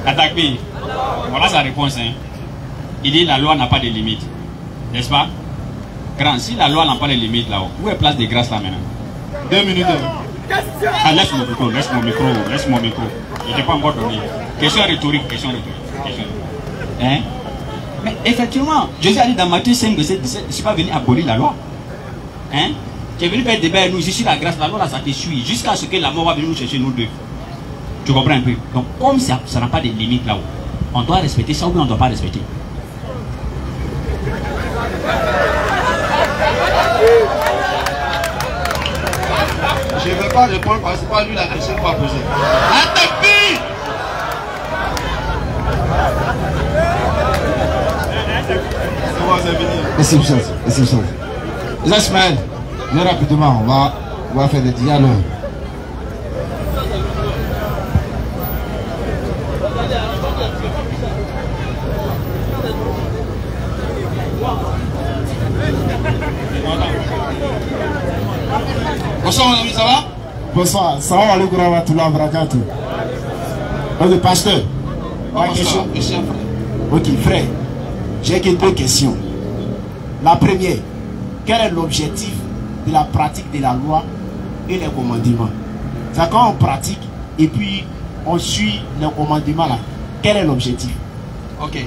Attaque. Voilà sa réponse. Hein. Il dit la loi n'a pas de limite. N'est-ce pas? Grand, si la loi n'a pas de limite là-haut, où est la place de grâce là maintenant? 2 minutes. Ah, laisse mon micro. Je ne t'ai pas encore donné. Question rhétorique. Hein? Mais effectivement, Jésus a dit dans Matthieu 5, verset 17, je ne suis pas venu abolir la loi. Hein? Tu es venu faire des débat avec nous, je suis la grâce, la loi là, ça te suit, jusqu'à ce que la mort va venir nous chercher nous deux. Tu comprends un peu? Donc, comme ça n'a pas de limite là-haut, on doit respecter ça ou bien on ne doit pas respecter. Je ne vais pas répondre parce que ce n'est pas lui la question qu'on va poser. Attaque! Laissez une chose. Ismaël, mais rapidement, on va faire des dialogues. Bonsoir mon ami, ça va? Bonsoir, salam alaikum wa rahmatullahi wa barakatuh. Le pasteur, ma question. Ok, frère, j'ai que 2 questions. La première, quel est l'objectif de la pratique de la loi et les commandements? C'est quand on pratique et puis on suit les commandements là, quel est l'objectif? Ok,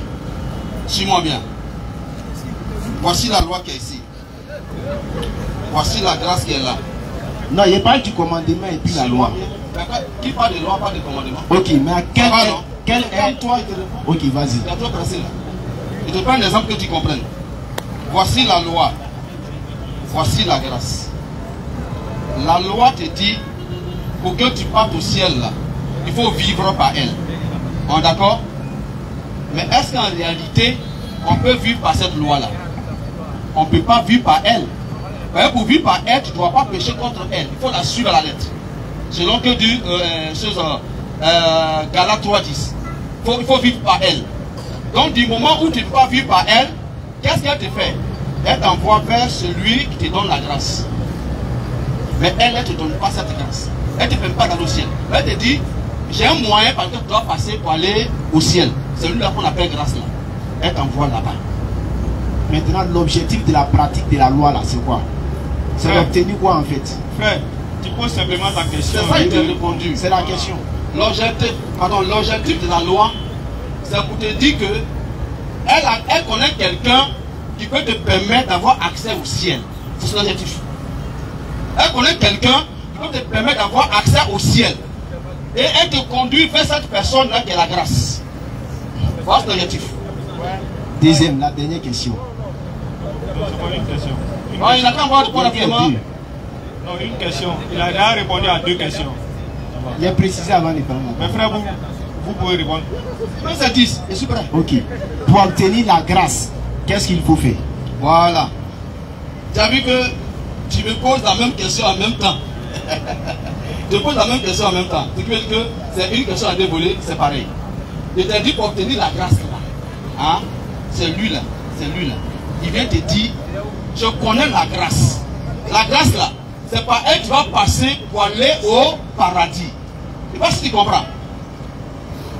suis-moi bien. Voici la loi qui est ici. Voici la grâce qui est là. Non, il parle du commandement et puis la loi. Qui parle de loi, parle de commandement. Ok, mais à quel est... Toi, il te répond. Ok, vas-y. Il y a trop pressé là. Je te prends un exemple que tu comprennes. Voici la loi. Voici la grâce. La loi te dit, pour que tu partes au ciel là, il faut vivre par elle. On est d'accord? Mais est-ce qu'en réalité, on peut vivre par cette loi là? On ne peut pas vivre par elle. Pour vivre par elle, tu ne dois pas pécher contre elle. Il faut la suivre à la lettre. Selon que dit Galates 3:10. Il faut vivre par elle. Donc du moment où tu ne peux pas vivre par elle, qu'est-ce qu'elle te fait? Elle t'envoie vers celui qui te donne la grâce. Mais elle ne te donne pas cette grâce. Elle ne te fait pas dans le ciel. Elle te dit, j'ai un moyen par lequel tu dois passer pour aller au ciel. C'est lui là qu'on appelle grâce là. Elle t'envoie là-bas. Maintenant, l'objectif de la pratique de la loi là, c'est quoi? C'est d'obtenir quoi en fait? Frère, tu poses simplement ta question. C'est ça qui t'a répondu. C'est la question. L'objectif de la loi, c'est pour te dire que elle connaît quelqu'un qui peut te permettre d'avoir accès au ciel. C'est son objectif. Elle connaît quelqu'un qui peut te permettre d'avoir accès au ciel. Et elle te conduit vers cette personne-là qui est la grâce. Voilà son objectif. Deuxième, la dernière question. C'est pas une question. Il n'a qu'à avoir pour la Non, une question. Il a déjà répondu à 2 questions. Il a précisé avant de prendre. Mais frère, vous pouvez répondre. C'est 10, je suis prêt. Ok. Pour obtenir la grâce, qu'est-ce qu'il faut faire? Voilà. Tu as vu que tu me poses la même question en même temps. Je pose la même question en même temps. Ce qui veut dire que c'est une question à 2 volets, c'est pareil. Je t'ai dit pour obtenir la grâce là. Hein? C'est lui là. C'est lui là. Il vient te dire, je connais la grâce. La grâce là, c'est par elle que tu vas passer pour aller au paradis. Je ne sais pas si tu comprends.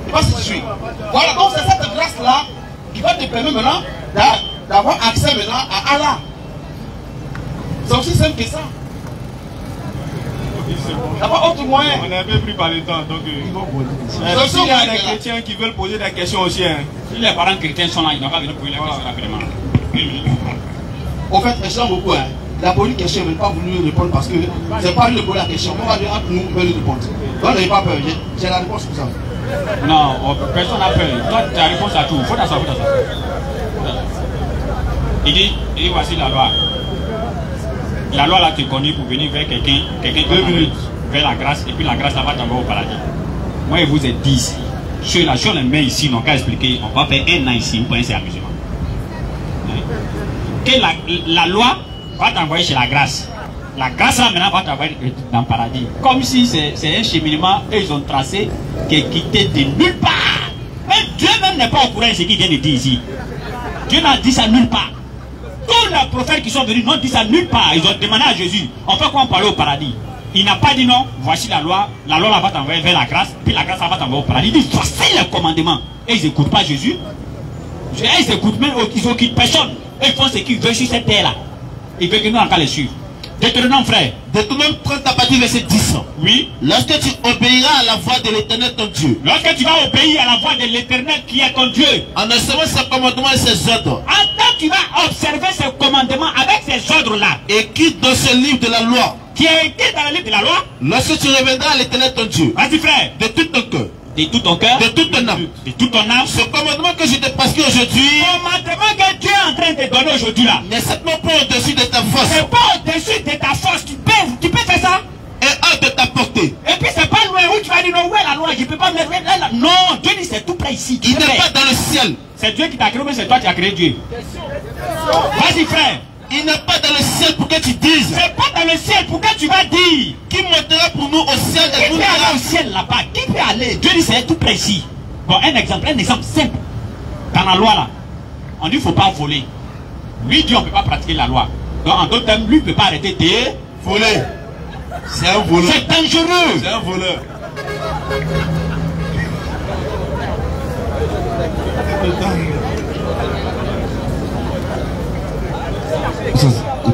Je ne sais pas si tu suis. Voilà, donc c'est cette grâce là qui va te permettre maintenant d'avoir accès maintenant à Allah. C'est aussi simple que ça. Il n'y a pas autre moyen. On n'a même plus parlé de temps. Donc, s'il y a des chrétiens qui veulent poser des questions aussi, hein. Si les parents chrétiens sont là, ils n'ont pas venir poser la question rapidement. En fait, les gens beaucoup, hein. Il a posé une question, mais il n'a pas voulu répondre parce que c'est pas lui de poser la question. On va dire entre nous, il va lui répondre. Donc, n'ayez pas peur. J'ai la réponse pour ça. Non, personne n'a peur. Toi, tu as réponse à tout. Faut t'asseoir, faut t'asseoir. Il dit, voici la loi. La loi là te conduit pour venir vers quelqu'un 2 minutes vers la grâce, et puis la grâce là va t'envoyer au paradis. Moi, je vous ai dit ici, ceux là, sur les mains ici, n'ont qu'à expliquer, on va faire 1 an ici, pour essayer amusement. Que la loi va t'envoyer chez la grâce. La grâce là maintenant va t'envoyer dans le paradis. Comme si c'est un cheminement, et ils ont tracé, qui est quitté de nulle part. Mais Dieu même n'est pas au courant de ce qu'il vient de dire ici. Dieu n'a dit ça nulle part. Tous les prophètes qui sont venus n'ont dit ça nulle part. Ils ont demandé à Jésus, on fait quoi on parle au paradis? Il n'a pas dit non, voici la loi là va t'envoyer vers la grâce, puis la grâce là va t'envoyer au paradis. Il dit, voici les commandements. Et ils n'écoutent pas Jésus. Et ils écoutent même, ils n'écoutent personne. Et ils font ce qu'ils veulent sur cette terre là. Ils veulent que nous encore les suivre. Deutéronome, frère. Deutéronome 30 à partir du verset 10. Oui. Lorsque tu obéiras à la voix de l'Éternel ton Dieu. Lorsque tu vas obéir à la voix de l'Éternel qui est ton Dieu. En observant ses commandements et ses ordres. Attends, tu vas observer ces commandements avec ces ordres-là. Écrit dans ce livre de la loi. Qui est écrit dans le livre de la loi. Lorsque tu reviendras à l'Éternel ton Dieu. Vas-y, frère. De tout ton cœur. De tout ton cœur. De toute ton âme. De toute ton âme. Ce commandement que je te prescris aujourd'hui. Commandement que Dieu est en train de te donner aujourd'hui là. N'est certainement pas au-dessus de ta force. C'est pas au-dessus de ta force. Tu peux faire ça. Et hors de ta portée. Et puis c'est pas loin où tu vas dire non, ouais la loi, je peux pas mettre là. Non, Dieu dit c'est tout près ici. Il n'est pas dans le ciel. C'est Dieu qui t'a créé, mais c'est toi qui as créé Dieu. Vas-y frère. Il n'est pas dans le ciel pour que tu dises. C'est pas dans le ciel pour que tu vas dire. Qui montera pour nous au ciel et nous aller au ciel là-bas. Qui peut aller? Dieu dit c'est tout près ici. Bon, un exemple simple. Dans la loi là, on dit qu'il ne faut pas voler. Lui dit on ne peut pas pratiquer la loi. Donc en d'autres termes, lui ne peut pas arrêter de voler. C'est un voleur. C'est dangereux. C'est un voleur.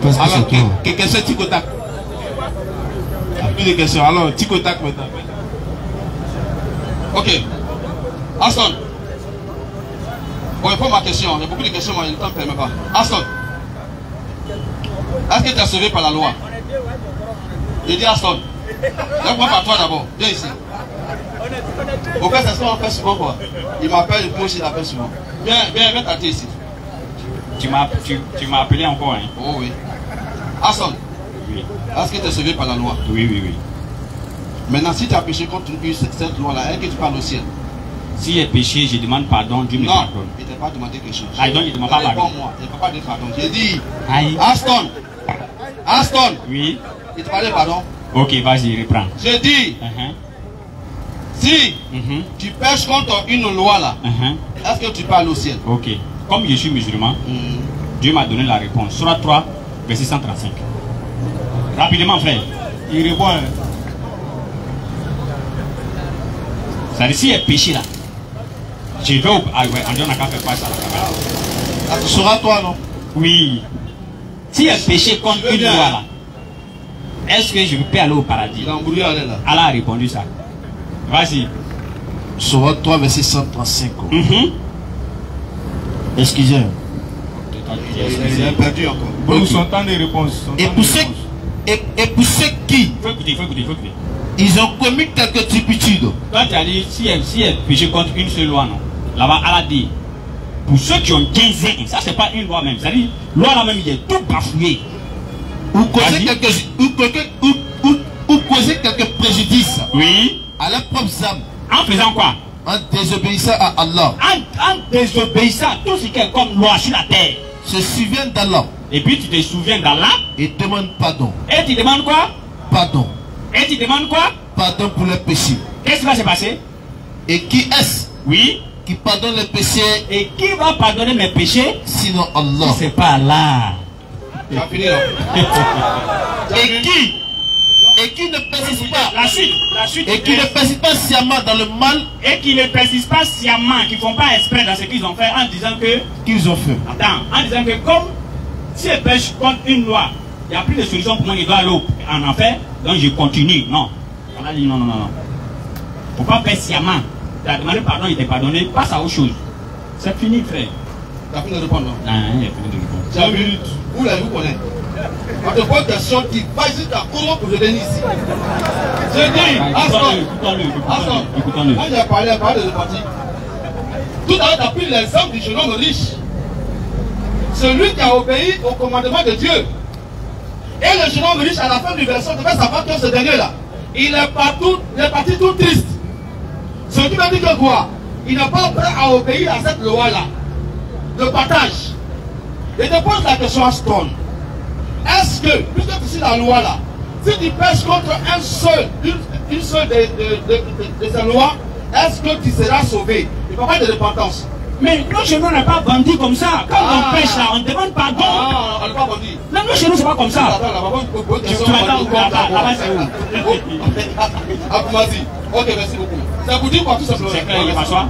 Alors, quelqu'un c'est tic-tac. Plus de questions. Alors, tic-tac maintenant. Ok. Aston. Bon, réponds à ma question. Il y a beaucoup de questions, mais le temps ne permet pas. Aston. Est-ce que tu es sauvé par la loi? Je dis Aston. Donc, moi, par toi d'abord. Viens ici. Au fait, c'est ce qu'on fait souvent, quoi. Il m'appelle, moi aussi, il m'appelle souvent. Viens t'arrêter ici. Tu m'as appelé encore, hein? Oh oui. Aston. Oui. Est-ce que tu es sauvé par la loi? Oui. Maintenant, si tu as péché contre cette loi-là, est-ce que tu parles au ciel? Si j'ai péché, je demande pardon, Dieu me pardonne. Non, il ne t'a pas demandé quelque chose. Ah, donc il ne demande pas pardon. Moi, il ne peut pas dire pardon. J'ai dit, Aïe. Aston. Oui. Il te parlait pardon. Ok, vas-y, reprends. J'ai dit, si tu pêches contre une loi là, est-ce que tu parles au ciel? Ok. Comme je suis musulman, Dieu m'a donné la réponse. Surah 3, verset 135. Rapidement, frère. Il répond. C'est-à-dire, s'il y a péché là, je vais au. Ah ouais, on n'a qu'à faire quoi ça? Tu seras toi, non? Oui. S'il y a péché contre une loi là, est-ce que je peux aller au paradis? Allah a répondu ça. Vas-y. Sourate 3, verset 135. Excusez-moi. J'ai perdu encore. Pour son temps de réponse. Et pour ceux qui Faut écouter. ils ont commis quelques turpitudes. Toi tu as dit, s'il y a péché contre une seule loi, non. Là-bas, Allah dit, pour ceux qui ont 15 ans, ça c'est pas une loi même. C'est-à-dire, loi là même, il est tout bafoué. Ou causer quelques préjudices. Oui. À leur propre âme. En faisant quoi? En désobéissant à Allah. En désobéissant à tout ce qui est comme loi sur la terre. Se souviennent d'Allah. Et puis tu te souviens d'Allah. Et demande pardon. Et tu demandes quoi? Pardon. Et tu demandes quoi? Pardon pour les péchés. Qu'est-ce qui va se passer? Et qui est-ce? Oui. Qui pardonne les péchés? Et qui va pardonner mes péchés? Sinon Allah. C'est pas Allah. Et qui ne persiste pas. La suite. Et qui ne persiste pas sciemment dans le mal. Et qui ne persistent pas sciemment, qui ne font pas exprès dans ce qu'ils ont fait en disant que. Qu'ils ont fait. Attends, en disant que comme si ils pêchent contre une loi, il n'y a plus de solution pour moi, il doit aller en enfer, donc je continue. Non. On a dit non. Il ne faut pas faire sciemment. Tu as demandé pardon, il t'a pardonné, passe à autre chose. C'est fini, frère. Tu as fini de répondre, non? Ah, il a fini de répondre. Tu as vu, vous l'avez, vous connaissez. On te pose une question qui va jusqu'à comment pour je venir ici. Je dis, Écoutons-le. Quand j'ai parlé de repartir, tout à l'heure, tu as pris l'exemple du jeune homme riche. Celui qui a obéi au commandement de Dieu. Et le jeune homme riche, à la fin du verset, devait savoir que ce dernier-là, il est parti tout triste. Ce qui veut dire que quoi? Il n'est pas prêt à obéir à cette loi-là. Le partage. Et te pose la question à Stone. Est-ce que, puisque tu suis la loi là, si tu pèches contre une seule de ces lois, est-ce que tu seras sauvé? Il ne faut pas de repentance. Mais nous, chez nous, on n'est pas bandit comme ça. Quand on pêche là, on demande pardon. On n'est pas bandit. Non, nous, chez nous, c'est pas comme ça. Attends, Là-bas, c'est où? Vas-y. Ok, merci beaucoup. Ça vous dit quoi tout simplement? C'est clair, il va s'asseoir.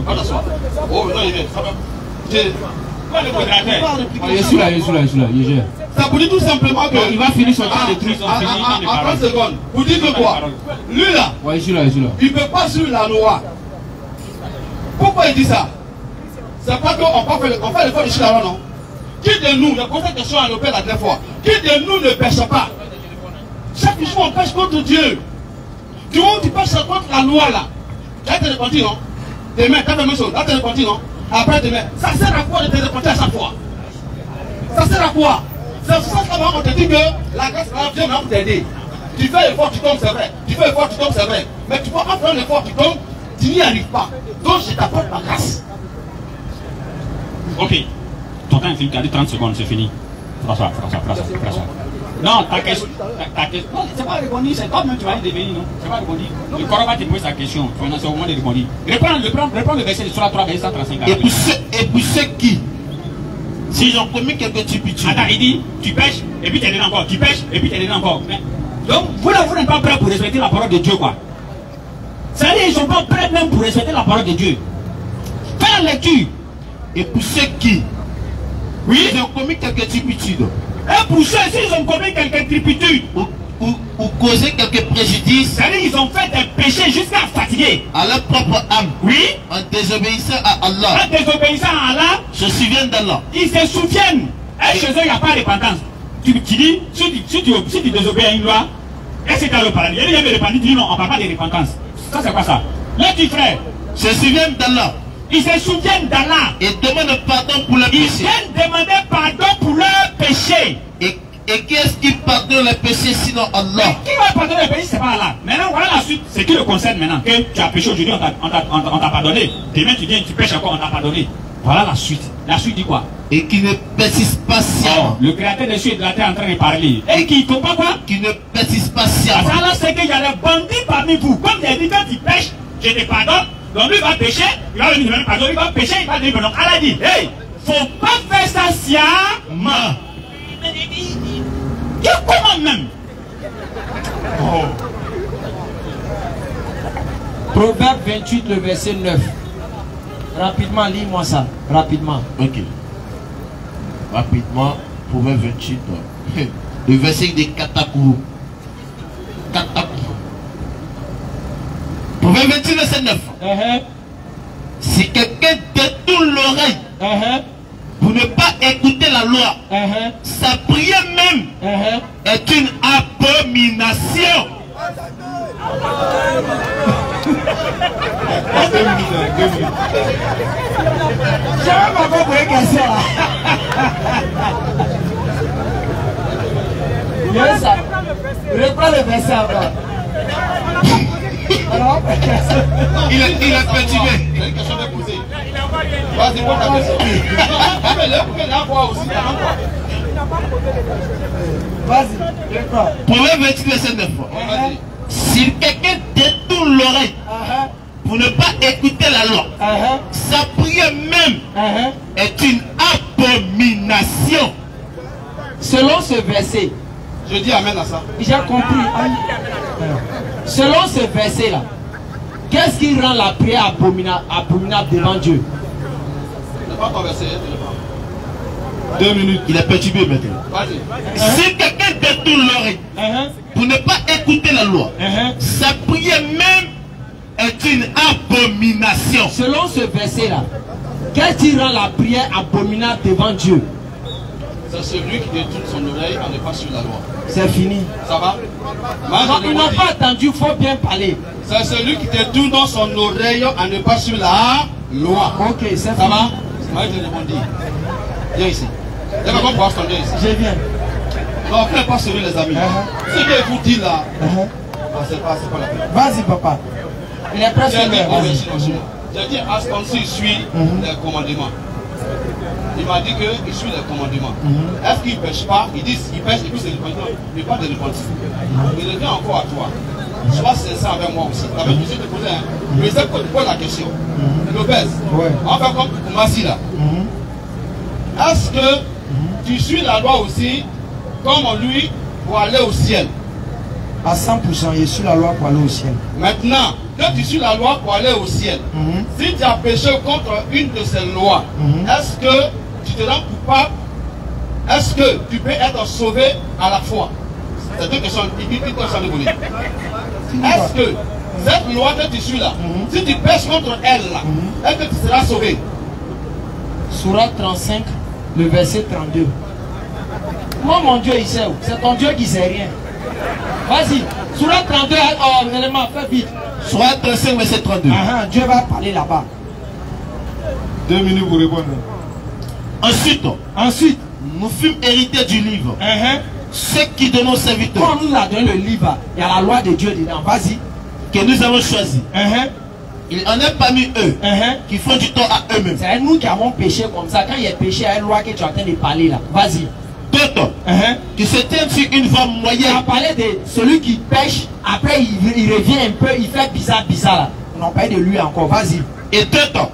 Pas d'asseoir. Oh, non, il vient. Je suis là. Ça vous dit tout simplement que. Il va finir son temps de trucs. En 30 secondes. Vous dites que quoi? Lui là. Ouais, je suis là. Il ne peut pas suivre la loi. Pourquoi il dit ça? C'est pas qu'on fait l'effort de suivre la loi, non? Qui de nous, je pose cette question à nos pères la dernière fois, qui de nous ne pêche pas? Chaque jour on pêche contre Dieu. Du moment où tu pêches contre la loi là, tu vas te repentir, non? Demain, tu as la même chose, tu vas te repentir, non? Après demain, ça sert à quoi de te repentir à chaque fois? Ça sert à quoi? C'est pour ça qu'on te dit que la grâce vient maintenant pour t'aider. Tu fais l'effort, tu tombes, c'est vrai. Tu fais l'effort, tu tombes, c'est vrai. Mais tu peux pas faire l'effort, tu tombes, tu n'y arrives pas. Donc je t'apporte ma grâce. Ok. Ton temps est fini, tu as dit 30 secondes, c'est fini. François. Non, ta question. Non, c'est pas répondu, c'est toi même tu vas y devenir, non? C'est pas répondu. Le Coran va te poser sa question. C'est au moment de répondre. Reprends le verset de Surah 3, verset 135. Et pour ceux qui, s'ils ont commis quelques turpitudes. Attends, il dit, tu pêches, et puis tu es dedans encore. Tu pêches, et puis tu es dedans encore. Donc, vous n'êtes pas prêts pour respecter la parole de Dieu, quoi. C'est-à-dire, ils ne sont pas prêts même pour respecter la parole de Dieu. Fais la lecture. Et pour ceux qui, oui, ils ont commis quelques turpitudes. Et pour ceux qui ont commis quelques turpitudes. Ou causé quelques préjudices. C'est-à-dire, ils ont fait des péchés jusqu'à fatiguer. À leur propre âme. Oui. En désobéissant à Allah. En désobéissant à Allah. Se souviennent d'Allah. Ils se souviennent. Et chez eux, il n'y a pas de repentance. Tu dis, si tu désobéis à une loi, est-ce que tu as le paradis? Il y a des repentance, tu dis non, on ne parle pas de repentance. Ça, c'est quoi ça? Là, tu frère. Se souviennent d'Allah. Ils se souviennent d'Allah. Et demandent pardon pour leurs péchés. Ils viennent demander pardon pour leurs péchés. Et qui est-ce qui pardonne les péchés sinon Allah? Mais qui va pardonner les péchés? C'est pas Allah. Maintenant, voilà la suite. Ce qui le concerne maintenant. Que tu as péché aujourd'hui, on t'a pardonné. Demain, tu viens, tu pêches encore, on t'a pardonné. Voilà la suite. La suite dit quoi? Et qui ne persiste pas sciemment. Le créateur des cieux et de la terre est en train de parler. Et qui ne comprend pas? Qui ne persiste pas sciemment. Ça là, c'est qu'il y a des bandits parmi vous. Comme il a dit, quand tu pêches, je te pardonne. Donc lui va pêcher, il va venir me pardonner, il va pêcher, il va dire, donc Allah dit, hey, faut pas faire ça sciemment. Comment même? Proverbe 28, le verset 9. Rapidement, lis-moi ça. Rapidement. Ok. Rapidement, Proverbe 28. Le verset des Katakourou. Proverbe 28, verset 9. Si quelqu'un détourne l'oreille pour ne pas écouter la loi, sa prière même est une abomination. J'avais pas compris question là. Yes, ça. Reprends le verset encore. Il est perturbé. J'ai une question de poser. Vas-y, pose ta question. Vas-y, reprends. Proverbe 28, verset 9. Si quelqu'un détourne l'oreille pour ne pas écouter la loi, sa prière même est une abomination. Selon ce verset, je dis amen à ça. J'ai compris. Selon ce verset-là, qu'est-ce qui rend la prière abominable devant Dieu? Ne pas converser. 2 minutes. Il est perturbé maintenant. Vas-y. Si quelqu'un détourne l'oreille pour ne pas écouter la loi, sa prière même est une abomination. Selon ce verset-là, qu'est-ce qui rend la prière abominable devant Dieu? C'est celui qui détourne son oreille en ne pas suivre la loi. C'est fini. Ça va? Non, ils n'ont pas attendu, il faut bien parler. C'est celui qui détourne son oreille en ne pas suivre la loi. Ok, c'est fini. Ça va? Moi je répondis. Viens ici. Il va pas pouvoir se ici. Je viens. Non, faites pas sauver les amis. Ce que vous dites là, c'est pas la peine. Vas-y, papa. Il est presque J'ai dit, là. j'ai dit à ce qu'on suit les commandements. Il m'a dit qu'il suit les commandements. Est-ce qu'il ne pêche pas? Il dit qu'il pêche et puis c'est le commandement. Il n'est pas de repentir. Il revient encore à toi. Sois sincère avec moi aussi. Avec tu sais te poser mais c'est pour te poser la question. Lopez, on fait comme Koumassi là. Est-ce que tu suis la loi aussi comme lui pour aller au ciel? À 100%, je suis la loi pour aller au ciel. Maintenant, que tu suis la loi pour aller au ciel, si tu as péché contre une de ces lois, est-ce que tu te rends coupable? Est-ce que tu peux être sauvé à la fois? C'est deux questions. Est-ce que cette loi que tu suis là, si tu pèches contre elle là, est-ce que tu seras sauvé? Sourate 35, le verset 32. Moi, mon Dieu, il sait où? C'est ton Dieu qui sait rien. Vas-y. Sourate 32, élément, fais vite. Sourate 35, verset 32. Dieu va parler là-bas. 2 minutes pour répondre. Ensuite, nous fûmes hérités du livre. Ceux qui donnent aux serviteurs. Quand on nous a donné le livre, il y a la loi de Dieu dedans. Vas-y. Que nous avons choisi. Il en est parmi eux qui font du tort à eux-mêmes. C'est nous qui avons péché comme ça. Quand il y a péché, il y a une loi que tu es en train de parler là. Vas-y. D'autres qui se tiennent sur une voie moyenne. On a parlé de celui qui pêche, après il revient un peu, il fait bizarre là. On a parlé de lui encore. Vas-y. Et d'autres,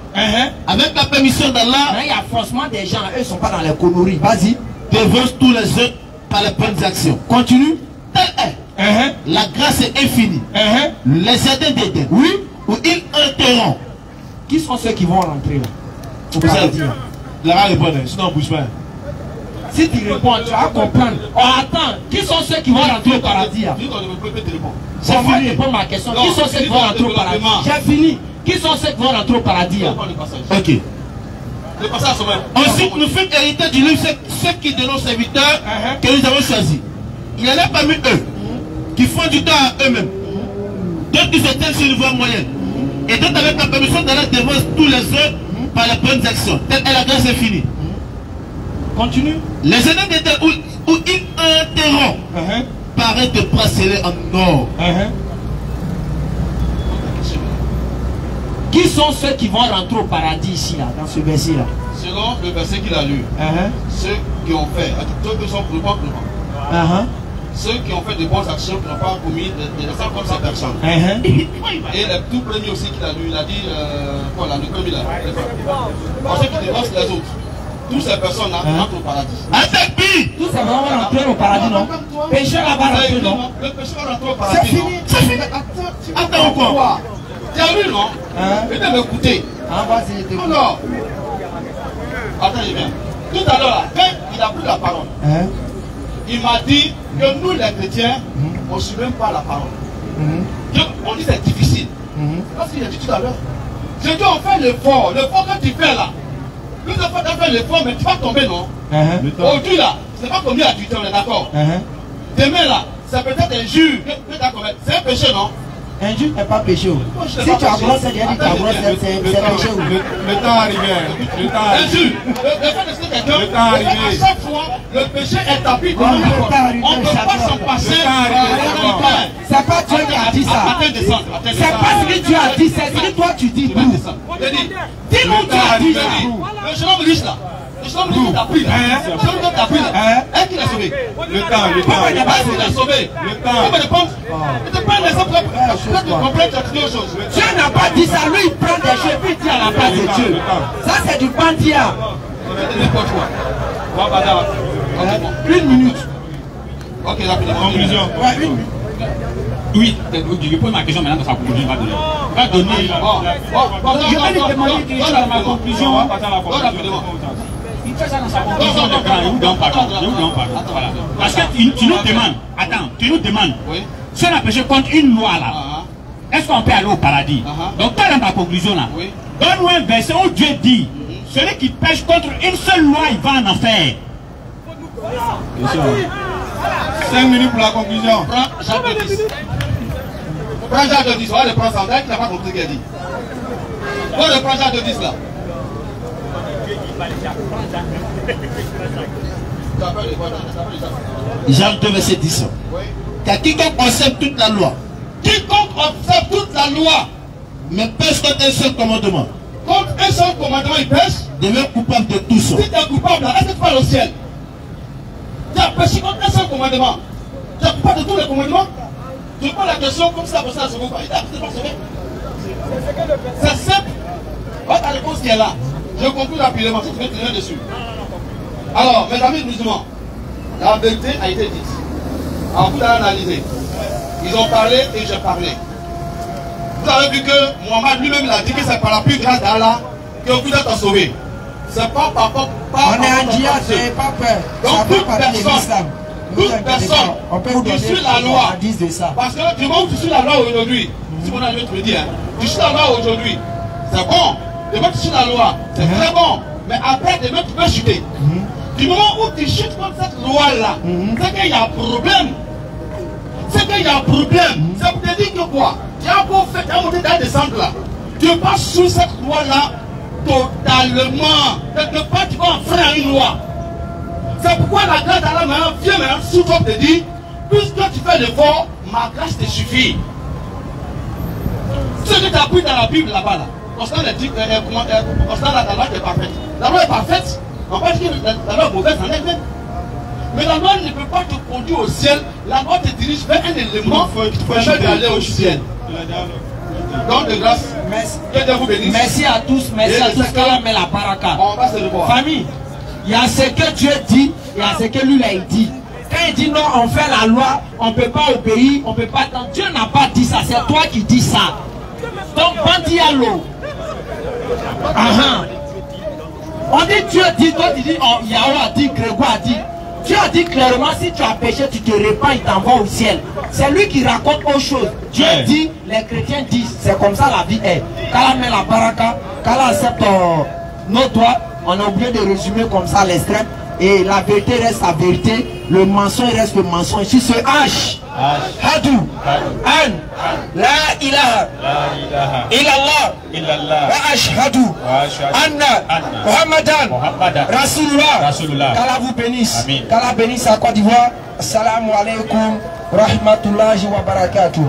avec la permission d'Allah, il y a forcément des gens, eux ne sont pas dans les conneries. Vas-y. Devancent tous les autres par les bonnes actions. Continue. Telle est la grâce est infinie. Les jardins d'Éden, oui, où ils entreront. Qui sont ceux qui vont rentrer là? Vous savez, la répondre, sinon on ne bouge pas. Si tu réponds, tu vas comprendre. Oh, attends, qui sont ceux qui vont rentrer au paradis là? C'est fini. Réponds ma question. Qui sont ceux qui vont rentrer au paradis? J'ai fini. Qui sont ceux qui vont rentrer au paradis là? Ok. Ensuite, nous fûmes hérités du livre, ceux qui de nos serviteurs que nous avons choisis. Il y en a parmi eux qui font du tort à eux-mêmes. D'autres qui se tiennent sur une voie moyenne. Et d'autres avec la permission d'Allah devancent tous les autres par les bonnes actions. Telle est la grâce infinie. Continue. Les jardins d'Éden où ils entreront paraissent de bracelets en or. Qui sont ceux qui vont rentrer au paradis ici, là, dans ce verset-là? Selon le verset qu'il a lu, ceux qui ont fait, ceux qui sont ceux qui ont fait de bonnes actions, qui n'ont pas commis des actions comme ces personnes. Et le tout premier aussi qu'il a lu, il a dit, voilà, le premier là, ceux qui dévancent les autres. Toutes ces personnes-là rentrent au paradis. Tous ces personnes vont rentrer au paradis, non? Pécheur là-bas rentrer, non? Le pécheur va rentrer au paradis. C'est fini. C'est fini. Attends quoi? C'est lui, non? Il devait m'écouter. Non, non. Attends, il vient. Tout à l'heure, quand il a pris la parole, il m'a dit que nous, les chrétiens, on ne suit même pas la parole. On dit que c'est difficile. Parce qu'il a dit tout à l'heure. J'ai dit, on fait l'effort. L'effort que tu fais là. Plus de fois, tu as fait l'effort, mais tu vas tomber, non? Aujourd'hui, là, c'est pas combien à 8 ans, on est d'accord? Demain, là, c'est peut-être un jure que tu as commis. C'est un péché, non? Un juge n'est pas péché. Si tu as brossé, c'est péché. Le temps arrivé. Un juge, le fait de ce quelqu'un, à chaque fois, le péché est tapis dans le corps. On ne peut pas s'en passer. C'est pas Dieu qui a dit ça. C'est pas ce que Dieu a dit, c'est ce que toi tu dis. Dis-nous, Dieu a dit ça. Le jeune homme riche là. Le jeune homme qui t'a pris là. Le jeune homme qui t'a pris là. Est-ce qu'il a sauvé? Le temps. Il a sauvé. Le temps. Tu me réponds. Je te prends l'exemple pour te comprendre quelque chose. Dieu n'a pas dit ça. Lui, il prend des choses et dit à la place de Dieu. Ça, c'est du bandia. Une minute. Ok, rapidement. Conclusion. Ouais, une minute. Oui, je pose ma question maintenant dans sa conclusion. Va donner. Je vais lui demander quelque chose dans ma conclusion. Il fait ça dans sa conclusion de grand. Il nous donne pardon. Parce que tu nous demandes, attends, tu nous demandes, si on a péché contre une loi là, est-ce qu'on peut aller au paradis? Donc toi dans ta conclusion là, donne-nous un verset où Dieu dit, celui qui pêche contre une seule loi, il va en enfer. 5 minutes pour la conclusion. Prends Jacques 10. Prends Jacques 10. On va le prendre ça. Il n'a pas compris ce qu'il a dit. On va le prendre Jacques 10 là. Jacques 2, verset 10. Car quiconque observe toute la loi. Quiconque observe toute la loi. Mais pêche contre un seul commandement. Contre un seul commandement, il pêche. Devient coupable de tous. Si tu es coupable, est-ce que tu vas au ciel? Tu as péché contre un seul commandement. Tu es coupable de tous les commandements. Je pose la question comme ça, pour ça, il t'a pas sauvé. C'est simple. Voilà ta réponse qui est là. Je conclue rapidement, si tu veux tenir dessus. Alors, mes amis musulmans, la vérité a été dite. Alors, vous l'avez analysé. Ils ont parlé et j'ai parlé. Vous avez vu que Mohamed lui-même l'a dit que c'est par la plus grâce d'Allah que vous êtes sauvés. C'est pas par rapport. On est en djihad, c'est pas peur. Donc, toute personne qui suit la loi, parce que du moment où tu suis la loi aujourd'hui, si mon ami te me dit, tu suis la loi aujourd'hui, c'est bon. Demain tu suis la loi, c'est très bon. Mais après, demain tu peux chuter. Du moment où tu chutes contre cette loi-là, c'est qu'il y a un problème. C'est qu'il y a un problème. Ça veut dire que quoi? Tu as beau faire, tu as monté dans descendre là. Tu passes sous cette loi-là totalement. Quelque part, tu vas enfreindre une loi. C'est pourquoi la grâce d'Allah vient maintenant sous toi te dit, puisque tu fais l'effort, ma grâce te suffit. Ce que tu as appris dans la Bible là-bas, là, constant la loi est parfaite. La loi est parfaite. On va dire que la loi est mauvaise en elle-même. Mais la loi ne peut pas te conduire au ciel. La loi te dirige vers un élément qui te permet d'aller au ciel. Donc de grâce, que Dieu vous bénisse. Merci à tous, merci à tous. Qu'Allah met la baraka. On va se revoir. Famille, il y a ce que Dieu dit, il y a ce que lui il dit. Quand il dit non, on fait la loi, on ne peut pas obéir, on ne peut pas attendre. Dieu n'a pas dit ça, c'est toi qui dis ça. Donc, bandi à l'eau. On dit Dieu dit, toi tu dis, oh, Yahweh a dit, Grégoire a dit. Dieu a dit clairement, si tu as péché, tu te répands, il t'envoie au ciel. C'est lui qui raconte autre chose. Dieu dit, les chrétiens disent, c'est comme ça la vie est. Qu'Allah met la baraka, qu'Allah accepte nos droits, on a oublié de résumer comme ça l'extrême. Et la vérité reste la vérité, le mensonge reste le mensonge. Si ce H, Hadou, An, La ilaha, illallah, Wa ashhadu, Anna, Muhammadan, Rasulullah. Qu'Allah vous bénisse. Qu'Allah bénisse la Côte d'Ivoire. Assalamu alaikum, rahmatullahi wa barakatuh.